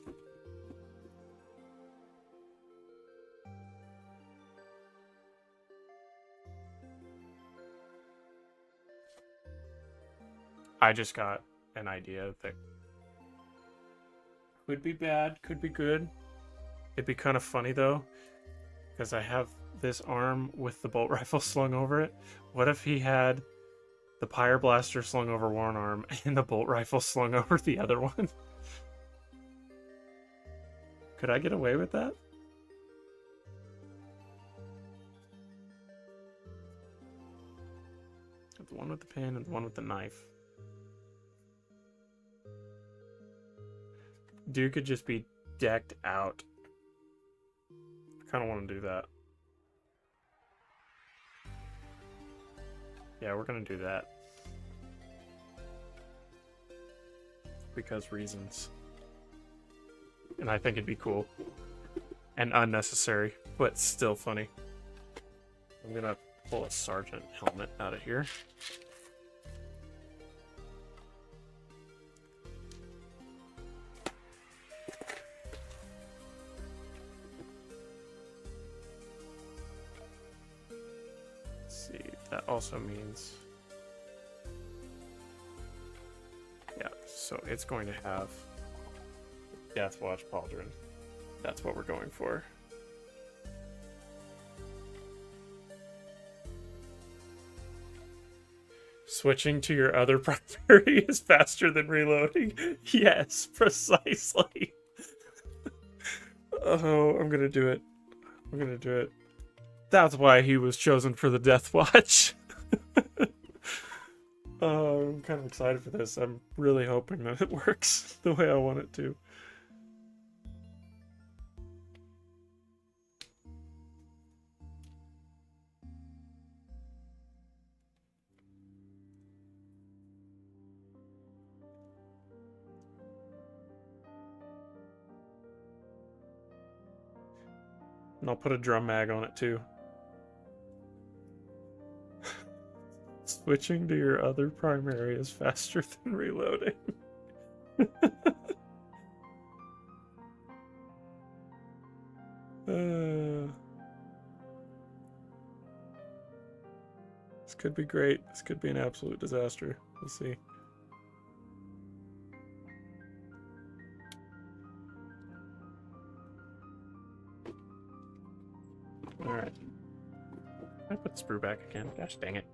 I just got an idea that could be bad, could be good. It'd be kind of funny though, because I have this arm with the bolt rifle slung over it. What if he had the Pyre Blaster slung over one arm and the bolt rifle slung over the other one? Could I get away with that? The one with the pin and the one with the knife. Dude could just be decked out. I kind of want to do that. Yeah, we're going to do that. Because reasons. And I think it'd be cool. And unnecessary, but still funny. I'm going to pull a sergeant helmet out of here. That also means, yeah, so it's going to have Deathwatch Pauldron. That's what we're going for. Switching to your other primary is faster than reloading. Yes, precisely. Oh, I'm gonna do it. I'm gonna do it. That's why he was chosen for the Death Watch. Oh, I'm kind of excited for this. I'm really hoping that it works the way I want it to. And I'll put a drum mag on it too. Switching to your other primary is faster than reloading. This could be great. This could be an absolute disaster. We'll see. Alright. I put the sprue back again. Gosh dang it.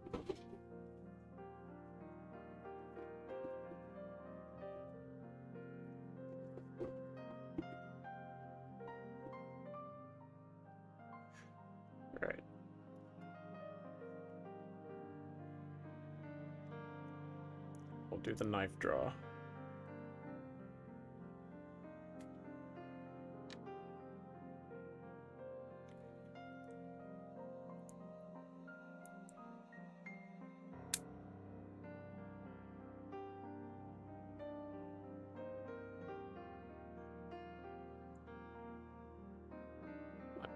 Alright. We'll do the knife draw.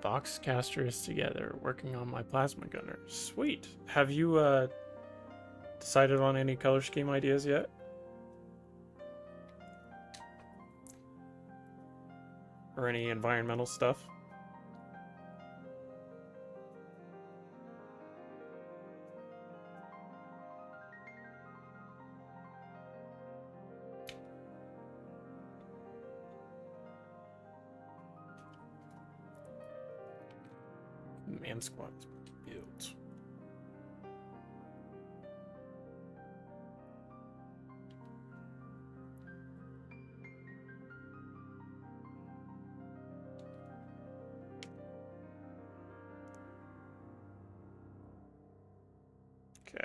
Boxcaster is together, working on my plasma gunner. Sweet. Have you decided on any color scheme ideas yet? Or any environmental stuff? Man squad is built. Okay.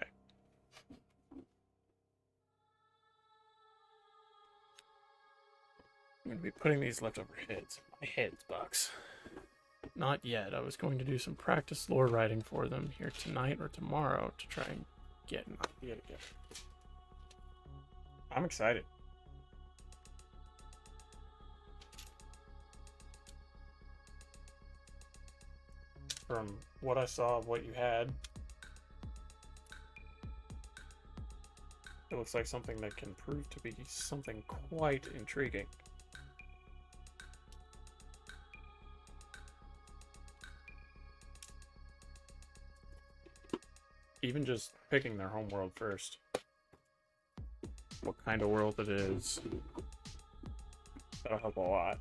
I'm going to be putting these leftover heads in my heads box. Not yet. I was going to do some practice lore writing for them here tonight or tomorrow to try and get an idea together. I'm excited. From what I saw of what you had, it looks like something that can prove to be something quite intriguing. Even just picking their home world first. What kind of world it is. That'll help a lot.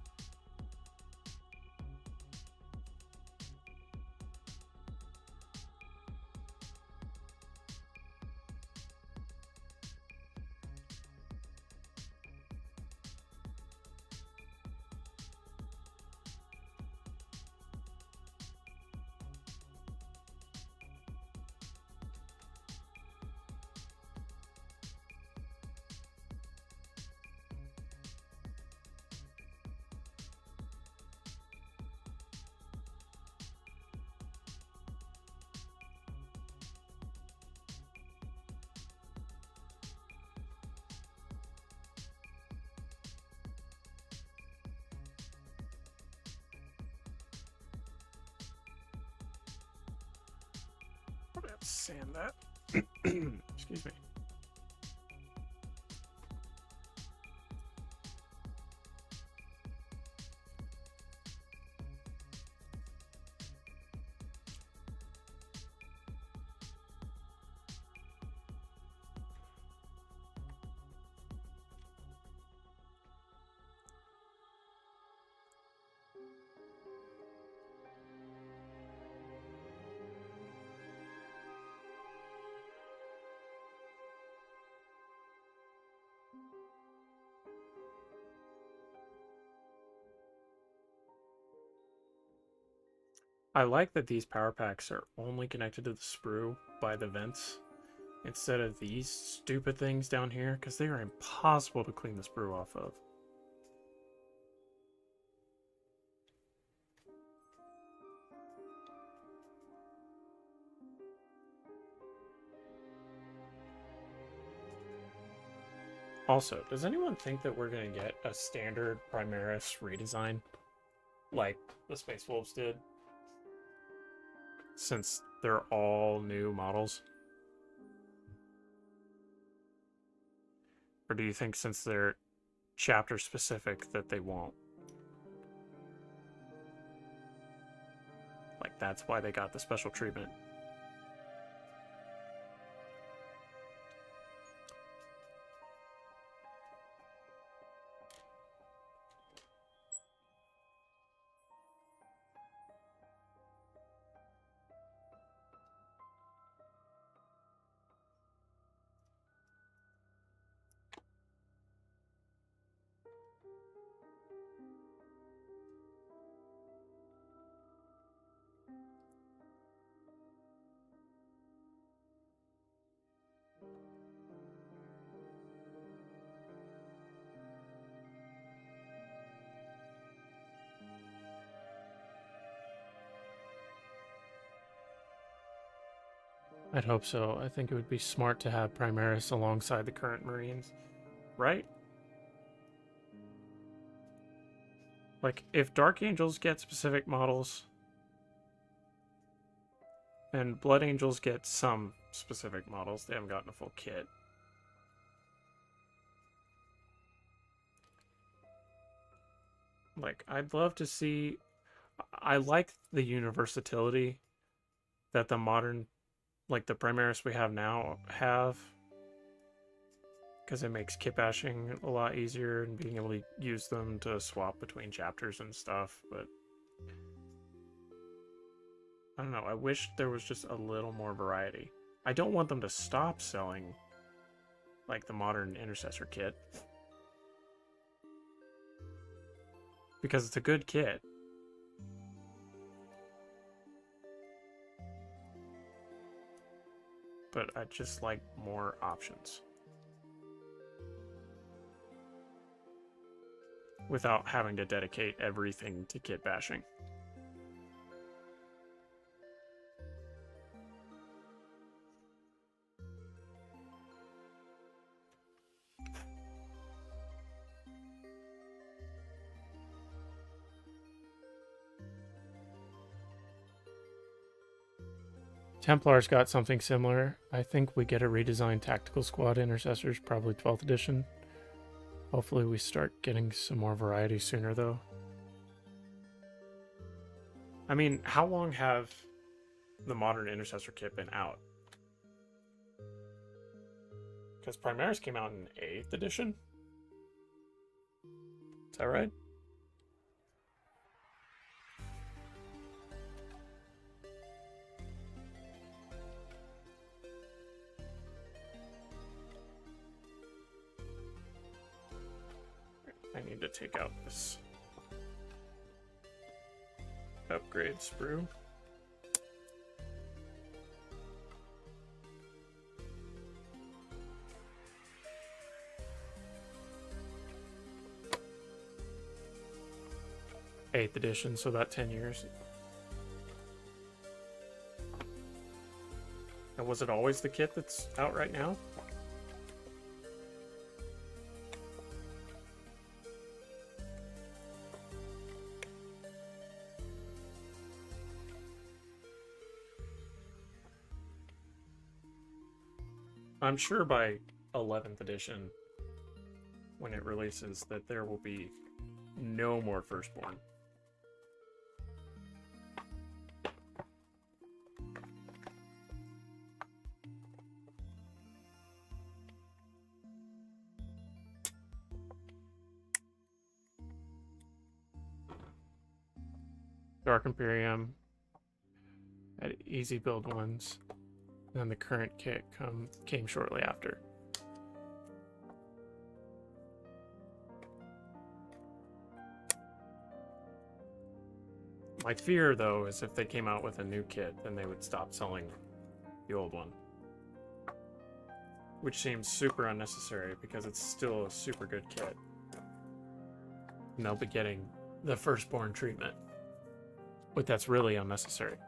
Sand that. Excuse me. I like that these power packs are only connected to the sprue by the vents instead of these stupid things down here, because they are impossible to clean the sprue off of. Also, does anyone think that we're going to get a standard Primaris redesign like the Space Wolves did? Since they're all new models? Or do you think since they're chapter specific that they won't? Like, that's why they got the special treatment. I'd hope so. I think it would be smart to have Primaris alongside the current Marines, right? Like, if Dark Angels get specific models, and Blood Angels get some specific models, they haven't gotten a full kit. Like, I'd love to see... I like the universality that the modern, like the Primaris we have now, have. Because it makes kit bashing a lot easier and being able to use them to swap between chapters and stuff, but... I don't know, I wish there was just a little more variety. I don't want them to stop selling, like, the modern Intercessor kit. Because it's a good kit. But I just like more options. Without having to dedicate everything to kit bashing. Templars got something similar. I think we get a redesigned Tactical Squad Intercessors, probably 12th edition. Hopefully we start getting some more variety sooner, though. I mean, how long have the modern Intercessor kit been out? Because Primaris came out in 8th edition? Is that right? I need to take out this upgrade sprue. Eighth edition, so about 10 years. And was it always the kit that's out right now? I'm sure by 11th edition, when it releases, that there will be no more Firstborn. Dark Imperium had easy build ones. And the current kit came shortly after. My fear, though, is if they came out with a new kit, then they would stop selling the old one. Which seems super unnecessary because it's still a super good kit. And they'll be getting the firstborn treatment. But that's really unnecessary.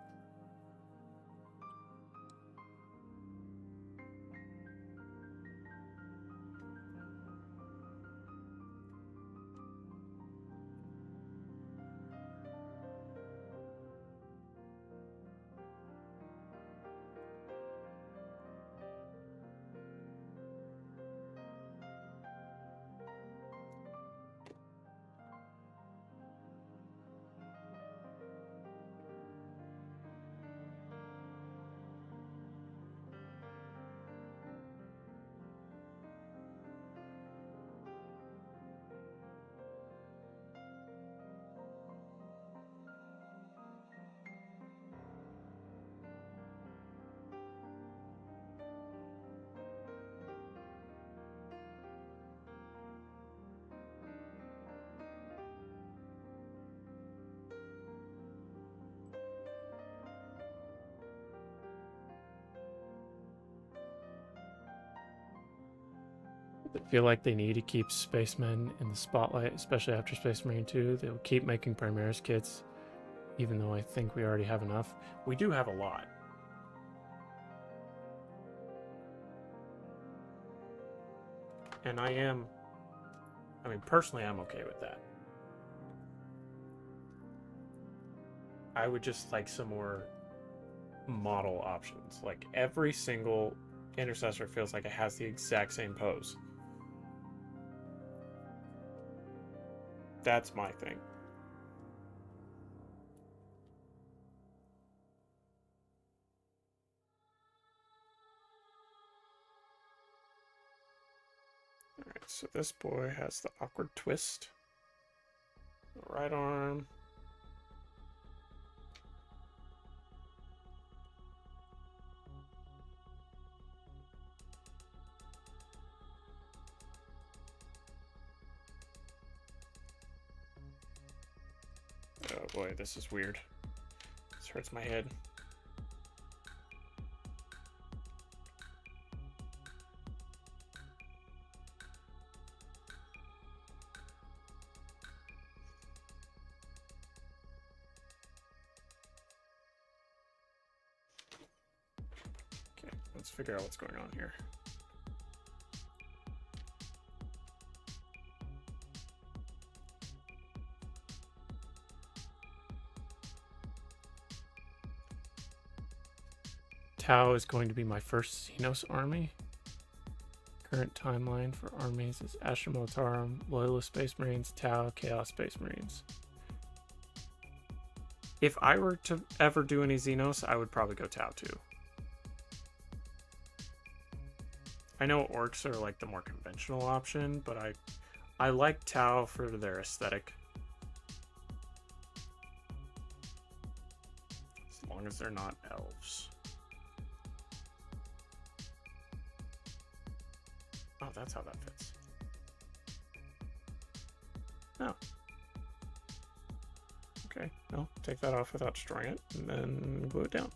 I feel like they need to keep spacemen in the spotlight, especially after Space Marine 2. They'll keep making Primaris kits, even though I think we already have enough. We do have a lot. And personally, I'm okay with that. I would just like some more model options. Like every single intercessor feels like it has the exact same pose. That's my thing. Alright, so this boy has the awkward twist. The right arm. Oh boy, this is weird. This hurts my head. Okay, let's figure out what's going on here. Tau is going to be my first Xenos army. Current timeline for armies is Astra Militarum, Loyalist Space Marines, Tau, Chaos Space Marines. If I were to ever do any Xenos, I would probably go Tau too. I know orcs are like the more conventional option, but I like Tau for their aesthetic. As long as they're not elves. Oh, that's how that fits. Oh. Okay, well, take that off without destroying it, and then glue it down.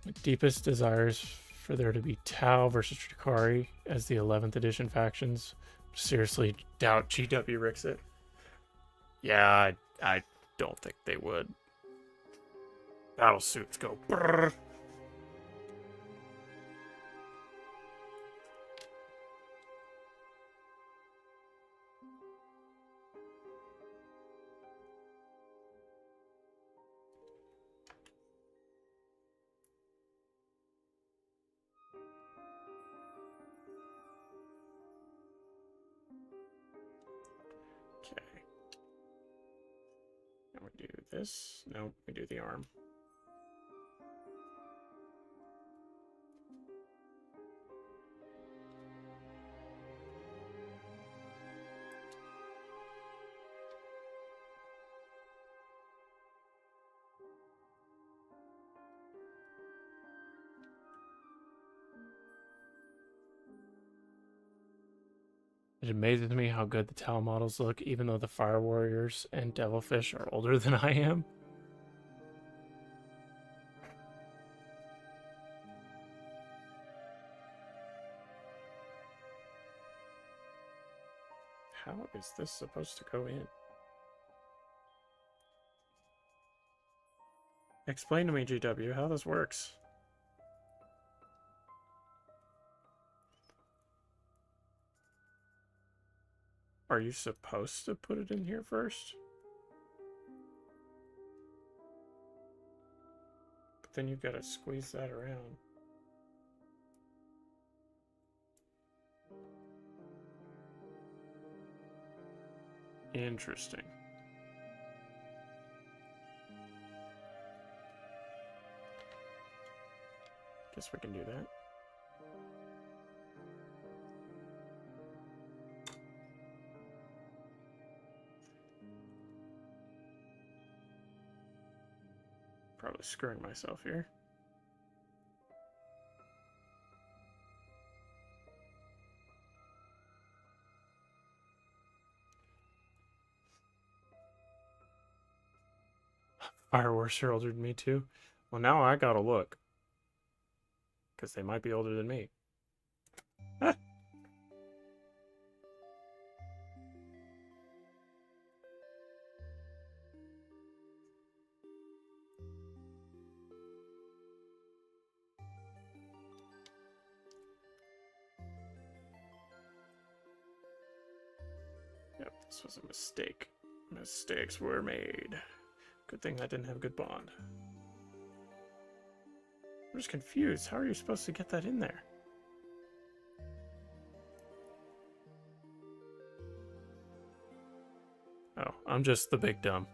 My deepest desires for there to be Tau versus Drakari as the 11th edition factions. Seriously doubt GW ricks it. Yeah, I don't think they would. Battle suits go brrr. Okay. Now we do this. No, we do the arm. It amazes me how good the Tau models look, even though the Fire Warriors and Devilfish are older than I am. How is this supposed to go in? Explain to me, GW, how this works. Are you supposed to put it in here first? But then you've got to squeeze that around. Interesting. Guess we can do that. Probably screwing myself here. Fireworks are older than me too. Well, now I gotta look. Because they might be older than me. Ah. Yep, this was a mistake. Mistakes were made. Good thing I didn't have a good bond. I'm just confused. How are you supposed to get that in there? Oh, I'm just the big dumb.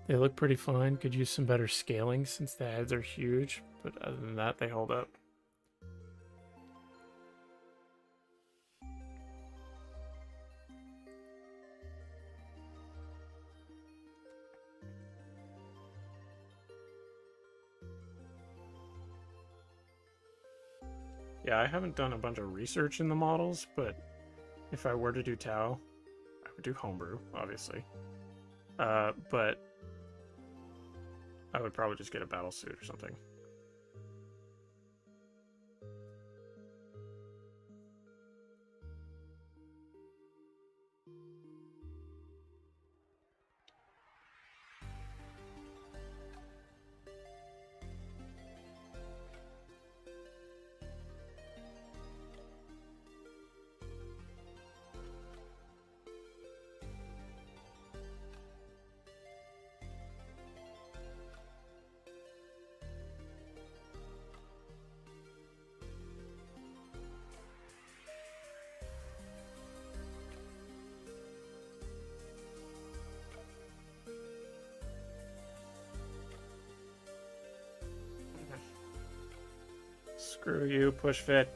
They look pretty fine. Could use some better scaling since the heads are huge, but other than that, they hold up. Yeah, I haven't done a bunch of research in the models, but if I were to do Tau, I would do homebrew, obviously. But I would probably just get a battle suit or something. Screw you, push fit.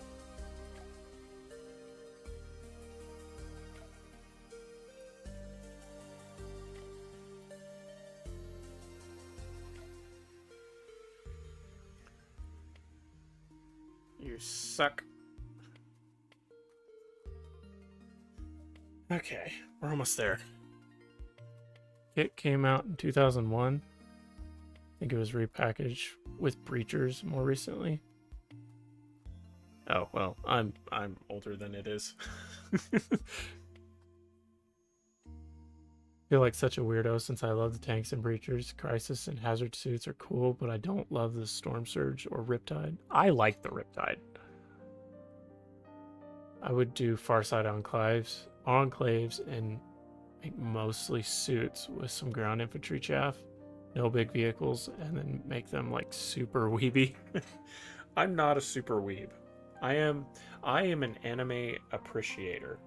You suck. Okay, we're almost there. It came out in 2001. I think it was repackaged with breachers more recently. Oh, well, I'm older than it is. Feel like such a weirdo since I love the tanks and breachers. Crisis and hazard suits are cool, but I don't love the Storm Surge or Riptide. I like the Riptide. I would do Farside enclaves and make mostly suits with some ground infantry chaff. No big vehicles, and then make them like super weeby. I'm not a super weeb. I am an anime appreciator.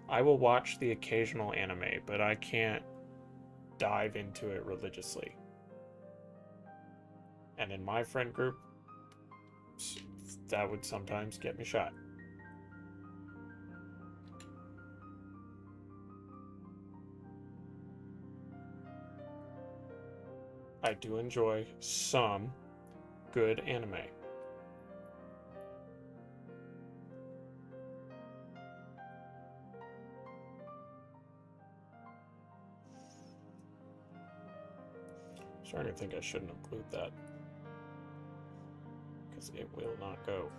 I will watch the occasional anime, but I can't dive into it religiously. And in my friend group, that would sometimes get me shot. I do enjoy some good anime. Starting to think I shouldn't include that. Because it will not go.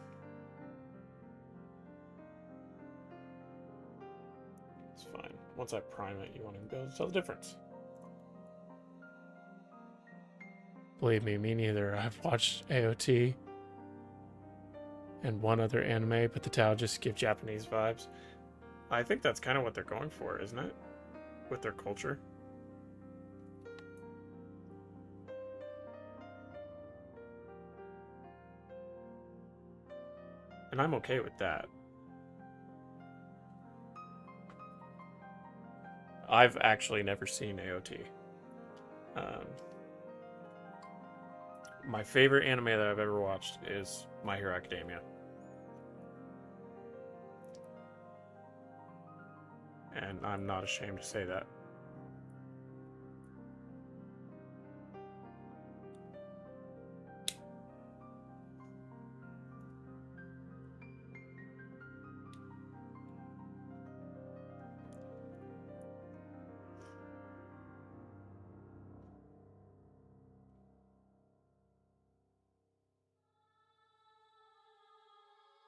It's fine. Once I prime it, you won't even be able to tell the difference. Believe me neither. I've watched AOT and one other anime, but the Tao just give Japanese vibes. I think that's kind of what they're going for, isn't it? With their culture. And I'm okay with that. I've actually never seen AOT. My favorite anime that I've ever watched is My Hero Academia. And I'm not ashamed to say that.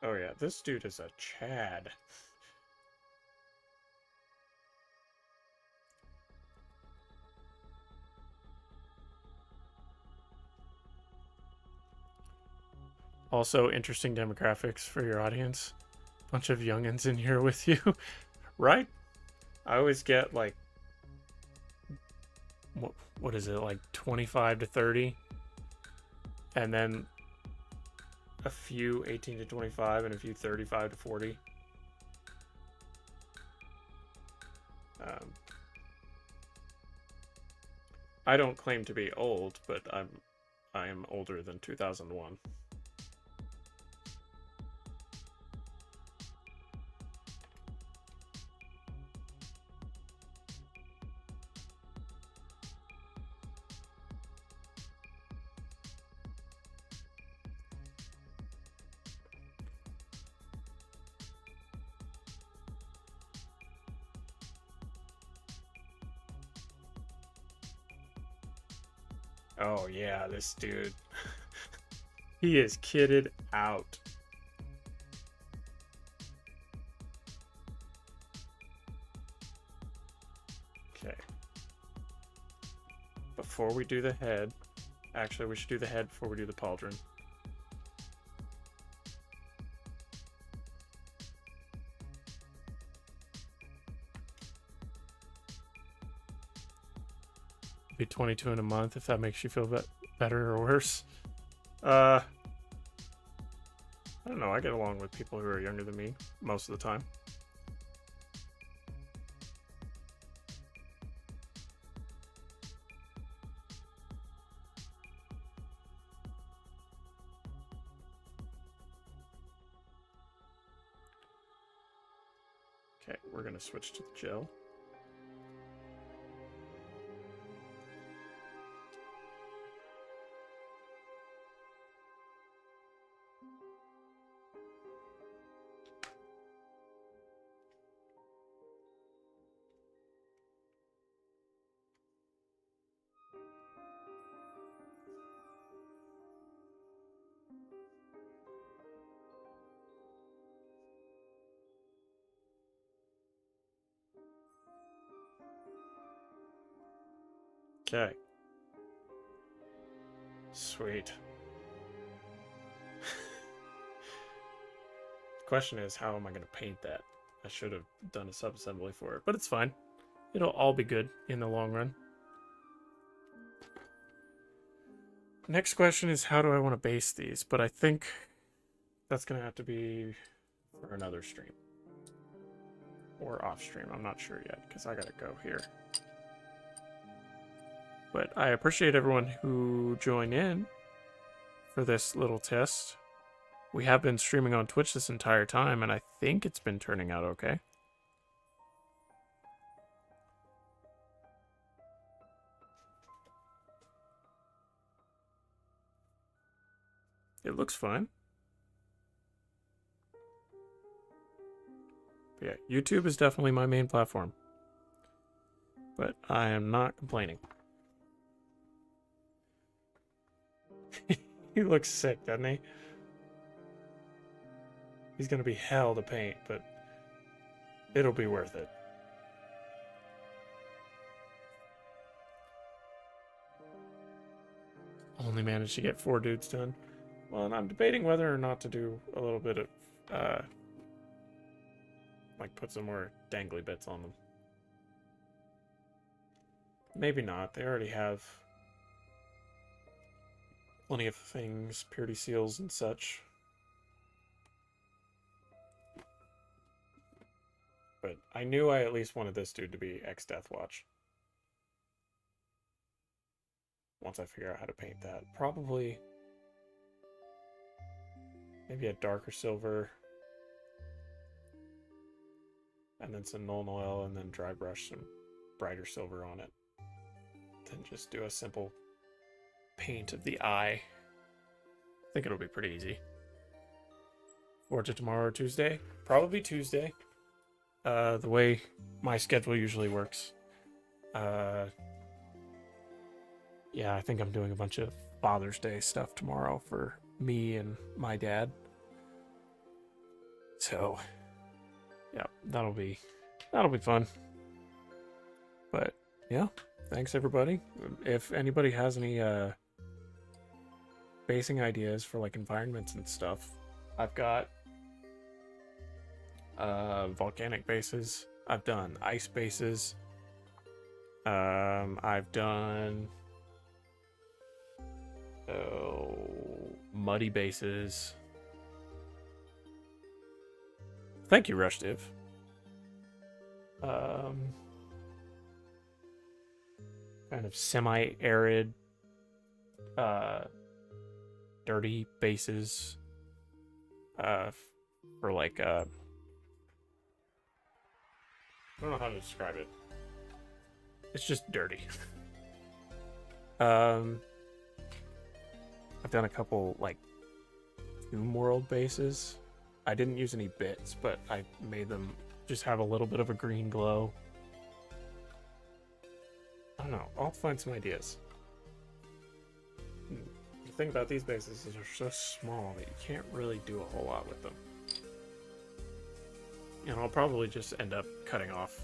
Oh yeah, this dude is a Chad. Also, interesting demographics for your audience. Bunch of youngins in here with you, right? I always get like, what is it, like 25 to 30? And then a few 18 to 25 and a few 35 to 40. I don't claim to be old, but I am older than 2001. Oh yeah, this dude. He is kitted out. Okay. Before we do the head, actually we should do the head before we do the pauldron. Be 22 in a month if that makes you feel better or worse. I don't know. I get along with people who are younger than me most of the time. Okay, we're going to switch to the gel. Okay. Sweet. The question is, how am I going to paint that? I should have done a sub-assembly for it, but it's fine. It'll all be good in the long run. Next question is, how do I want to base these? But I think that's going to have to be for another stream. Or off stream. I'm not sure yet, because I got to go here. But I appreciate everyone who joined in for this little test. We have been streaming on Twitch this entire time, and I think it's been turning out okay. It looks fine. But yeah, YouTube is definitely my main platform. But I am not complaining. He looks sick, doesn't he? He's gonna be hell to paint, but it'll be worth it. Only managed to get 4 dudes done. Well, and I'm debating whether or not to do a little bit of, like, put some more dangly bits on them. Maybe not. They already have plenty of things, purity seals and such. But I knew I at least wanted this dude to be ex-Death Watch. Once I figure out how to paint that. Probably maybe a darker silver. And then some Nuln Oil, and then dry brush some brighter silver on it. Then just do a simple paint of the eye. I think it'll be pretty easy. Or to tomorrow or Tuesday? Probably Tuesday. The way my schedule usually works. Yeah, I think I'm doing a bunch of Father's Day stuff tomorrow for me and my dad. So, yeah, that'll be fun. But yeah, thanks everybody. If anybody has any basing ideas for like environments and stuff, I've got volcanic bases. I've done ice bases. I've done muddy bases. Thank you, Rushdiv. Kind of semi-arid, dirty bases. For like, I don't know how to describe it. It's just dirty. I've done a couple, like, Tomb World bases. I didn't use any bits, but I made them just have a little bit of a green glow. I don't know. I'll find some ideas. The thing about these bases is they're so small that you can't really do a whole lot with them. And I'll probably just end up cutting off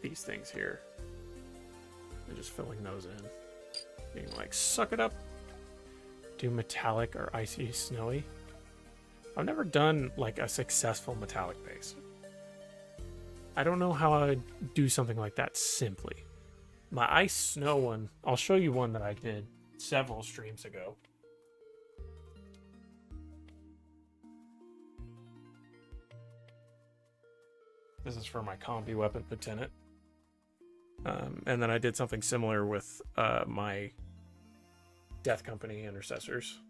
these things here and just filling those in. Being like, suck it up. Do metallic or icy snowy. I've never done like a successful metallic base. I don't know how I would do something like that simply. My ice snow one, I'll show you one that I did several streams ago. This is for my combi weapon lieutenant. And then I did something similar with my Death Company intercessors,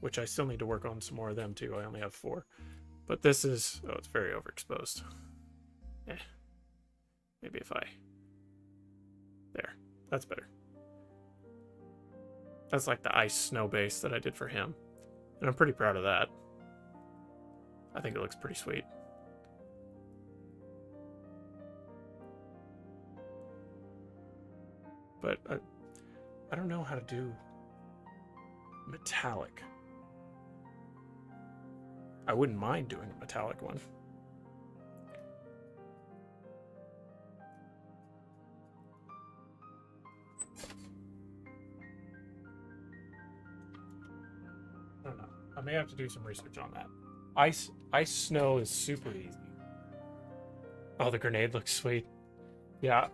which I still need to work on some more of them too. I only have 4. But this is, oh, it's very overexposed. Maybe if I, there, that's better. That's like the ice snow base that I did for him. And I'm pretty proud of that. I think it looks pretty sweet. But I don't know how to do metallic. I wouldn't mind doing a metallic one. I don't know. I may have to do some research on that. Ice snow is super easy. Oh, the grenade looks sweet. Yeah,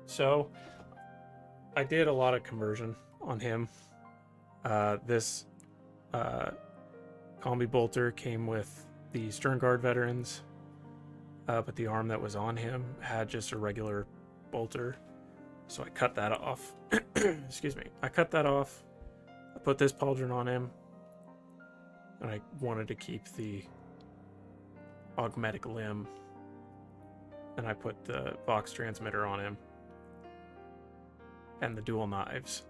so I did a lot of conversion on him. This combi bolter came with the Stern Guard veterans, but the arm that was on him had just a regular bolter. So I cut that off. Excuse me. I cut that off. I put this pauldron on him. And I wanted to keep the augmetic limb. And I put the Vox transmitter on him. And the dual knives.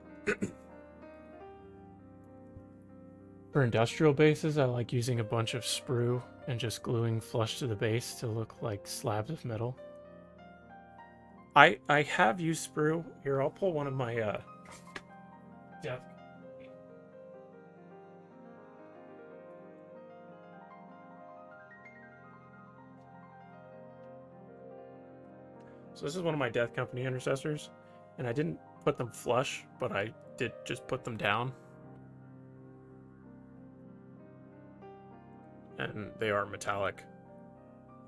For industrial bases, I like using a bunch of sprue and just gluing flush to the base to look like slabs of metal. I have used sprue. Here, I'll pull one of my death. So this is one of my Death Company intercessors, and I didn't put them flush, but I did just put them down. And they are metallic.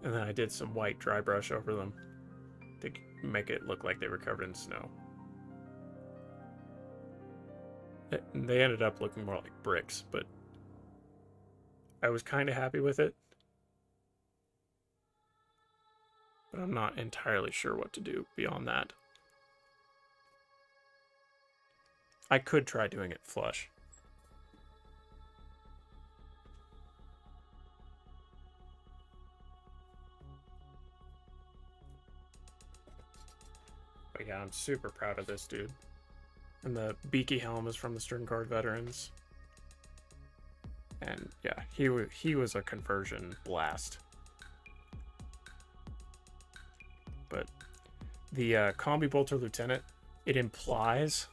And then I did some white dry brush over them to make it look like they were covered in snow. They ended up looking more like bricks, but I was kind of happy with it. But I'm not entirely sure what to do beyond that. I could try doing it flush. But yeah, I'm super proud of this dude. And the beaky helm is from the Stern Guard veterans. And yeah, he was a conversion blast. But the Combi Bolter Lieutenant, it implies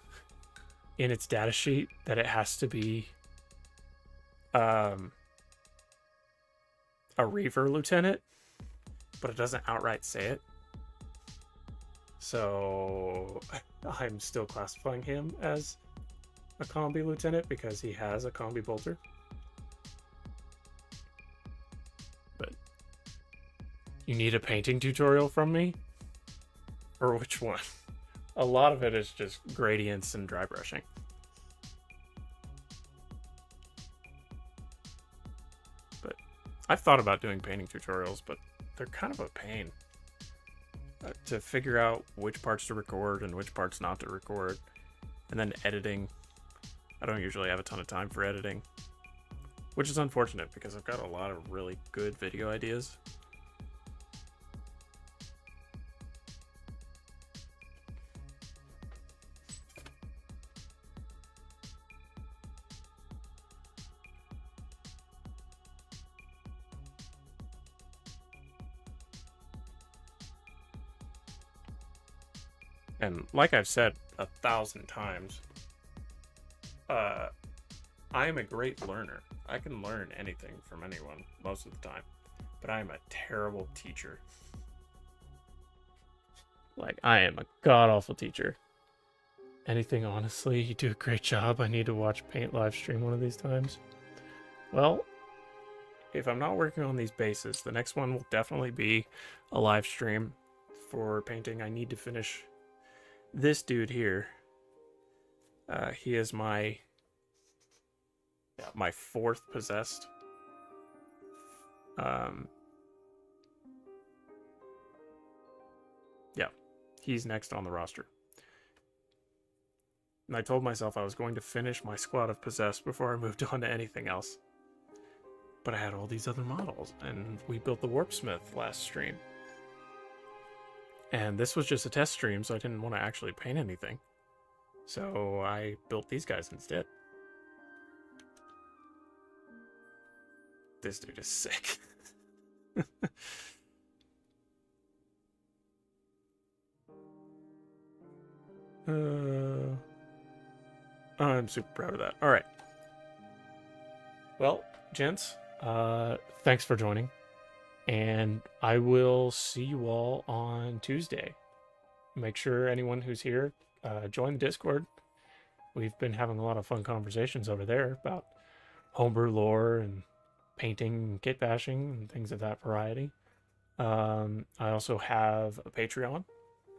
in its data sheet that it has to be a Reaver Lieutenant, but it doesn't outright say it. So I'm still classifying him as a Combi Lieutenant because he has a Combi Bolter. But you need a painting tutorial from me? Or which one? A lot of it is just gradients and dry brushing. But I've thought about doing painting tutorials, but they're kind of a pain. To figure out which parts to record and which parts not to record. And then editing. I don't usually have a ton of time for editing. Which is unfortunate because I've got a lot of really good video ideas. And like I've said 1,000 times, I am a great learner. I can learn anything from anyone most of the time, but I am a terrible teacher. Like, I am a god-awful teacher. Anything, honestly, you do a great job. I need to watch Paint live stream one of these times. Well, if I'm not working on these bases, the next one will definitely be a live stream for painting. I need to finish this dude here. He is my fourth possessed. Yeah, he's next on the roster. And I told myself I was going to finish my squad of possessed before I moved on to anything else. But I had all these other models, and we built the Warpsmith last stream. And this was just a test stream, so I didn't want to actually paint anything. So I built these guys instead. This dude is sick. I'm super proud of that. All right. Well, gents, thanks for joining. And I will see you all on Tuesday. Make sure anyone who's here, join the Discord. We've been having a lot of fun conversations over there about homebrew lore and painting and kit bashing and things of that variety. I also have a Patreon,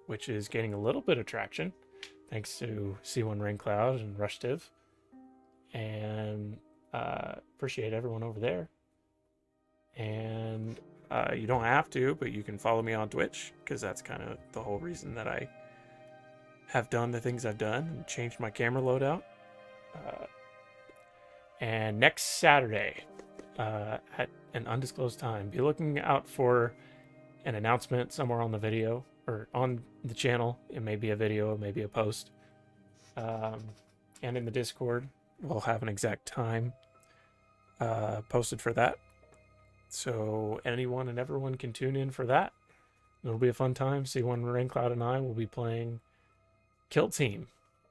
which is gaining a little bit of traction thanks to C1 Raincloud and Rushtiv. And appreciate everyone over there. And you don't have to, but you can follow me on Twitch, because that's kind of the whole reason that I have done the things I've done and changed my camera loadout. And next Saturday, at an undisclosed time, be looking out for an announcement somewhere on the video or on the channel. It may be a video, it may be a post. And in the Discord, we'll have an exact time posted for that. So anyone and everyone can tune in for that. It'll be a fun time. See when Raincloud and I will be playing Kill Team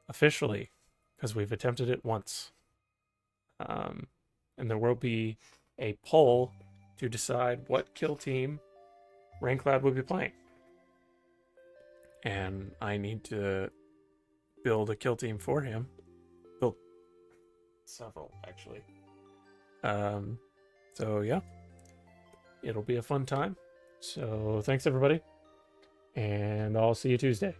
officially, because we've attempted it once. And there will be a poll to decide what Kill Team Raincloud will be playing. And I need to build a kill team for him. Build several, actually. So yeah, it'll be a fun time. So thanks everybody, and I'll see you Tuesday.